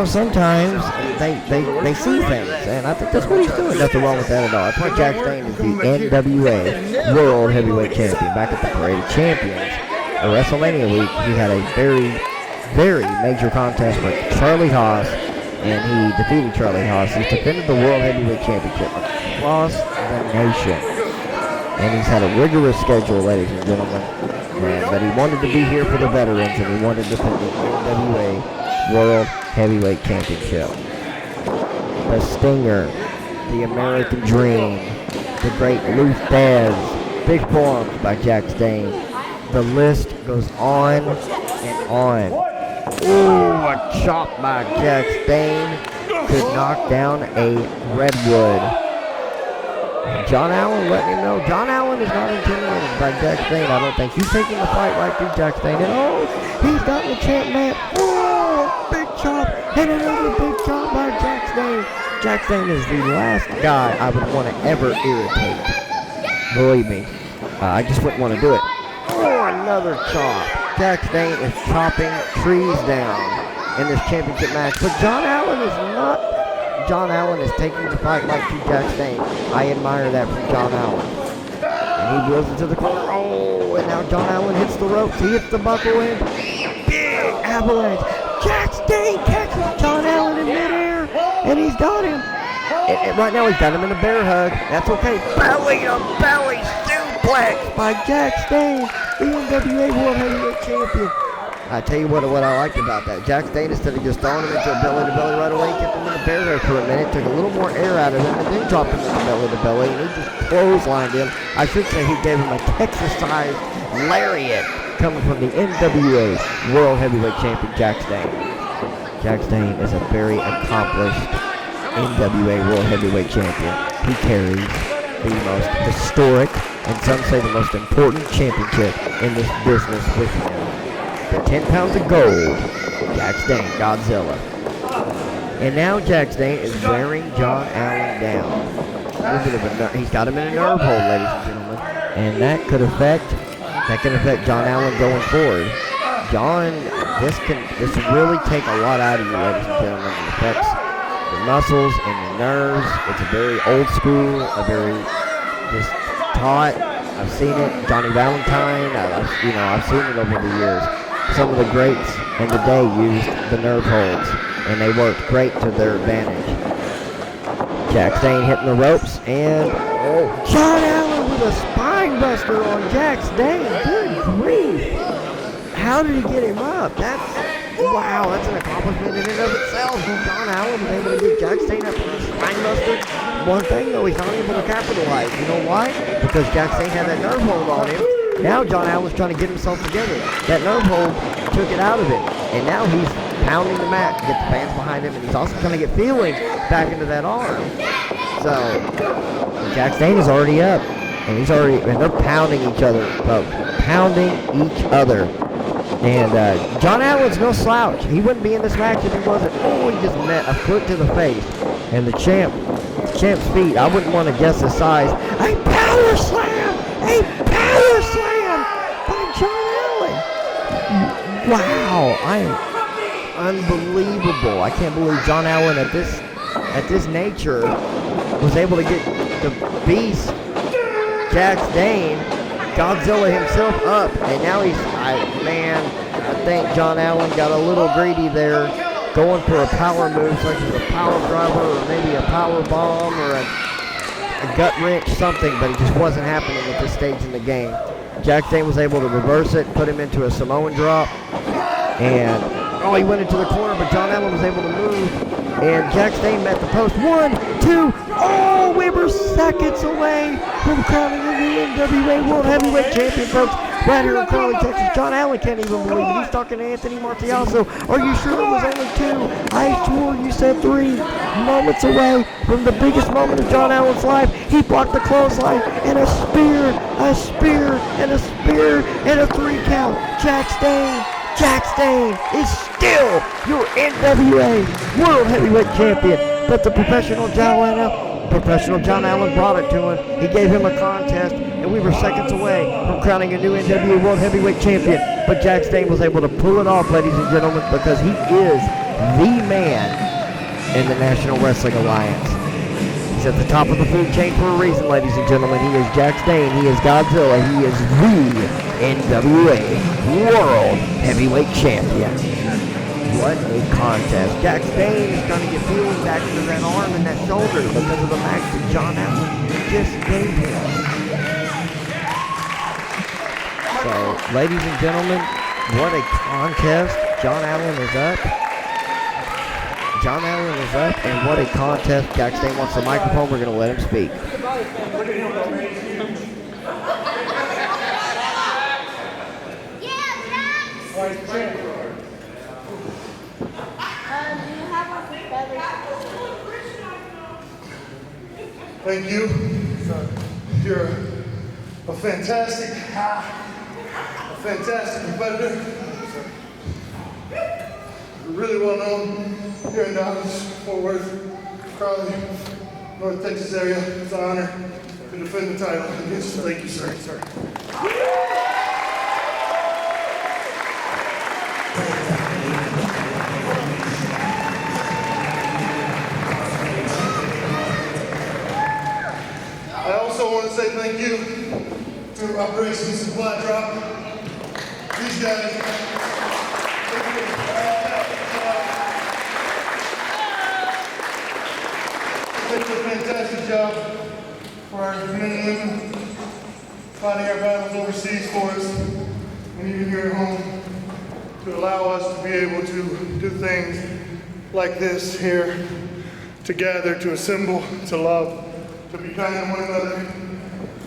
Sometimes they see things, and I think that's what he's doing. Nothing wrong with that at all. That's why Jax Dane is the NWA World Heavyweight Champion. Back at the Parade of Champions, at WrestleMania week, he had a very, very major contest with Charlie Haas, and he defeated Charlie Haas. He's defended the World Heavyweight Championship across the nation. And he's had a rigorous schedule, ladies and gentlemen. But he wanted to be here for the veterans, and he wanted to defend the NWA World Heavyweight Championship. the Stinger, the American Dream, the great Luthez, big forearms by Jax Dane. The list goes on and on. Ooh, a chop by Jax Dane could knock down a Redwood. John Allen letting him know. John Allen is not intimidated by Jax Dane. I don't think he's taking the fight right through Jax Dane. And oh, he's got the champ man. Oh, big chop and another big chop by Jax Dane. Jax Dane is the last guy I would want to ever irritate. Believe me, I just wouldn't want to do it. Oh, another chop. Jax Dane is chopping trees down in this championship match, but John Allen is not. John Allen is taking the fight like to Jax Dane. I admire that from John Allen. And he wheels into the corner. Oh, and now John Allen hits the ropes. He hits the buckle in. Big avalanche. Jax Dane catches John Allen in midair, and he's got him. And right now he's got him in a bear hug. That's okay. Belly to belly suplex by Jax Dane, the NWA World Heavyweight Champion. I tell you what I liked about that. Jax Dane, instead of just throwing him into a belly-to-belly right away, kept him in a bear hug for a minute, took a little more air out of him, and then dropped him into belly-to-belly, and he just clotheslined him. I should say he gave him a Texas-sized lariat coming from the NWA World Heavyweight Champion, Jax Dane. Jax Dane is a very accomplished NWA World Heavyweight Champion. He carries the most historic, and some say the most important championship in this business with him. The 10 pounds of gold, Jax Dane, Godzilla. And now Jax Dane is wearing John Allen down. He's got him in a nerve hold, ladies and gentlemen. And that can affect John Allen going forward. John, this will really take a lot out of you, ladies and gentlemen. It affects the muscles and the nerves. It's a very old school, a very just taught. I've seen it. Johnny Valentine, I've seen it over the years. Some of the greats in the day used the nerve holds, and they worked great to their advantage. Jax Dane hitting the ropes, and John Allen with a spine buster on Jax Dane. Good grief! How did he get him up? That's an accomplishment in and of itself. John Allen was able to get Jax Dane up with a spine buster. One thing though, he's not able to capitalize. You know why? Because Jax Dane had that nerve hold on him. Now John Allen's trying to get himself together. That nerve hold took it out of it. And now he's pounding the mat to get the fans behind him. And he's also trying to get feeling back into that arm. So, Jax Dane is already up. And they're pounding each other, folks. Pounding each other. And John Allen's no slouch. He wouldn't be in this match if he wasn't. Oh, he just met a foot to the face. And the champ's feet, I wouldn't want to guess his size. A power slam! A power slam by John Allen! Wow, I am unbelievable. I can't believe John Allen at this nature was able to get the beast, Jax Dane, Godzilla himself up. And now I think John Allen got a little greedy there, going for a power move such as a power driver or maybe a power bomb or a gut wrench, something, but it just wasn't happening at this stage in the game. Jax Dane was able to reverse it, put him into a Samoan drop, and he went into the corner, but John Allen was able to move, and Jax Dane met the post. 1, 2, we were seconds away from crowning the new NWA World Heavyweight Champion, folks. Right here in Crowley, Texas. John Allen can't even believe it. He's talking to Anthony Martialso. Are you sure it was only 2? I swore you said 3. Moments away from the biggest moment of John Allen's life. He blocked the clothesline and a spear, and a 3 count. Jax Dane is still your NWA World Heavyweight Champion. But the professional John Allen brought it to him. He gave him a contest, and we were seconds away from crowning a new NWA World Heavyweight Champion. But Jax Dane was able to pull it off, ladies and gentlemen, because he is the man in the National Wrestling Alliance. He's at the top of the food chain for a reason, ladies and gentlemen. He is Jax Dane. He is Godzilla. He is the NWA World Heavyweight Champion. What a contest. Jax Dane is trying to get feeling back into that arm and that shoulder because of the match that John Allen just gave him. So, ladies and gentlemen, what a contest. John Allen is up. John Allen is up, and what a contest. Jax Dane wants the microphone. We're going to let him speak. Thank you. You're a fantastic competitor. You're really well known here in Dallas, Fort Worth, Crowley, North Texas area. It's an honor to defend the title against you. Thank you, sir. I also want to say thank you to Operation Supply Drop. These guys, they do a fantastic job for our men and women fighting our battles overseas for us, and even here at home, to allow us to be able to do things like this here, to gather, to assemble, to love, to be kind to one another.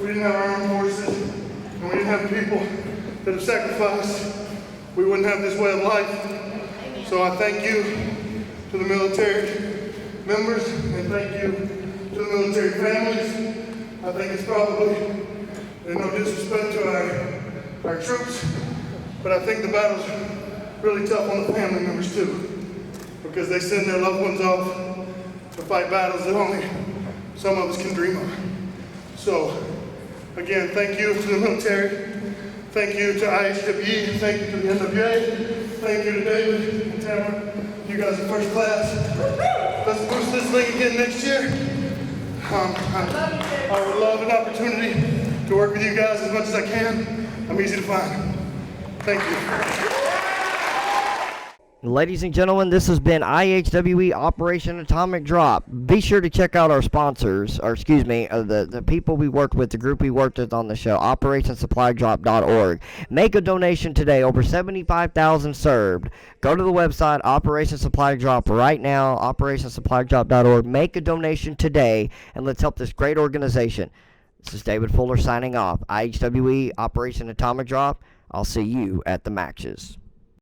We didn't have our armed forces, and we didn't have people that have sacrificed. We wouldn't have this way of life. So I thank you to the military members, and thank you to the military families. I think it's probably, there's no disrespect to our troops, but I think the battle's really tough on the family members too, because they send their loved ones off to fight battles that only some of us can dream of. So, again, thank you to the military. Thank you to IHWE. Thank you to the NWA. Thank you to David and Tamara. You guys are first class. Let's boost this thing again next year. I would love an opportunity to work with you guys as much as I can. I'm easy to find. Thank you. Ladies and gentlemen, this has been IHWE Operation Atomic Drop. Be sure to check out our sponsors, or excuse me, the people we worked with, the group we worked with on the show, OperationSupplyDrop.org. Make a donation today, over 75,000 served. Go to the website, Operation Supply Drop, right now, OperationSupplyDrop.org. Make a donation today, and let's help this great organization. This is David Fuller signing off. IHWE Operation Atomic Drop. I'll see you at the matches.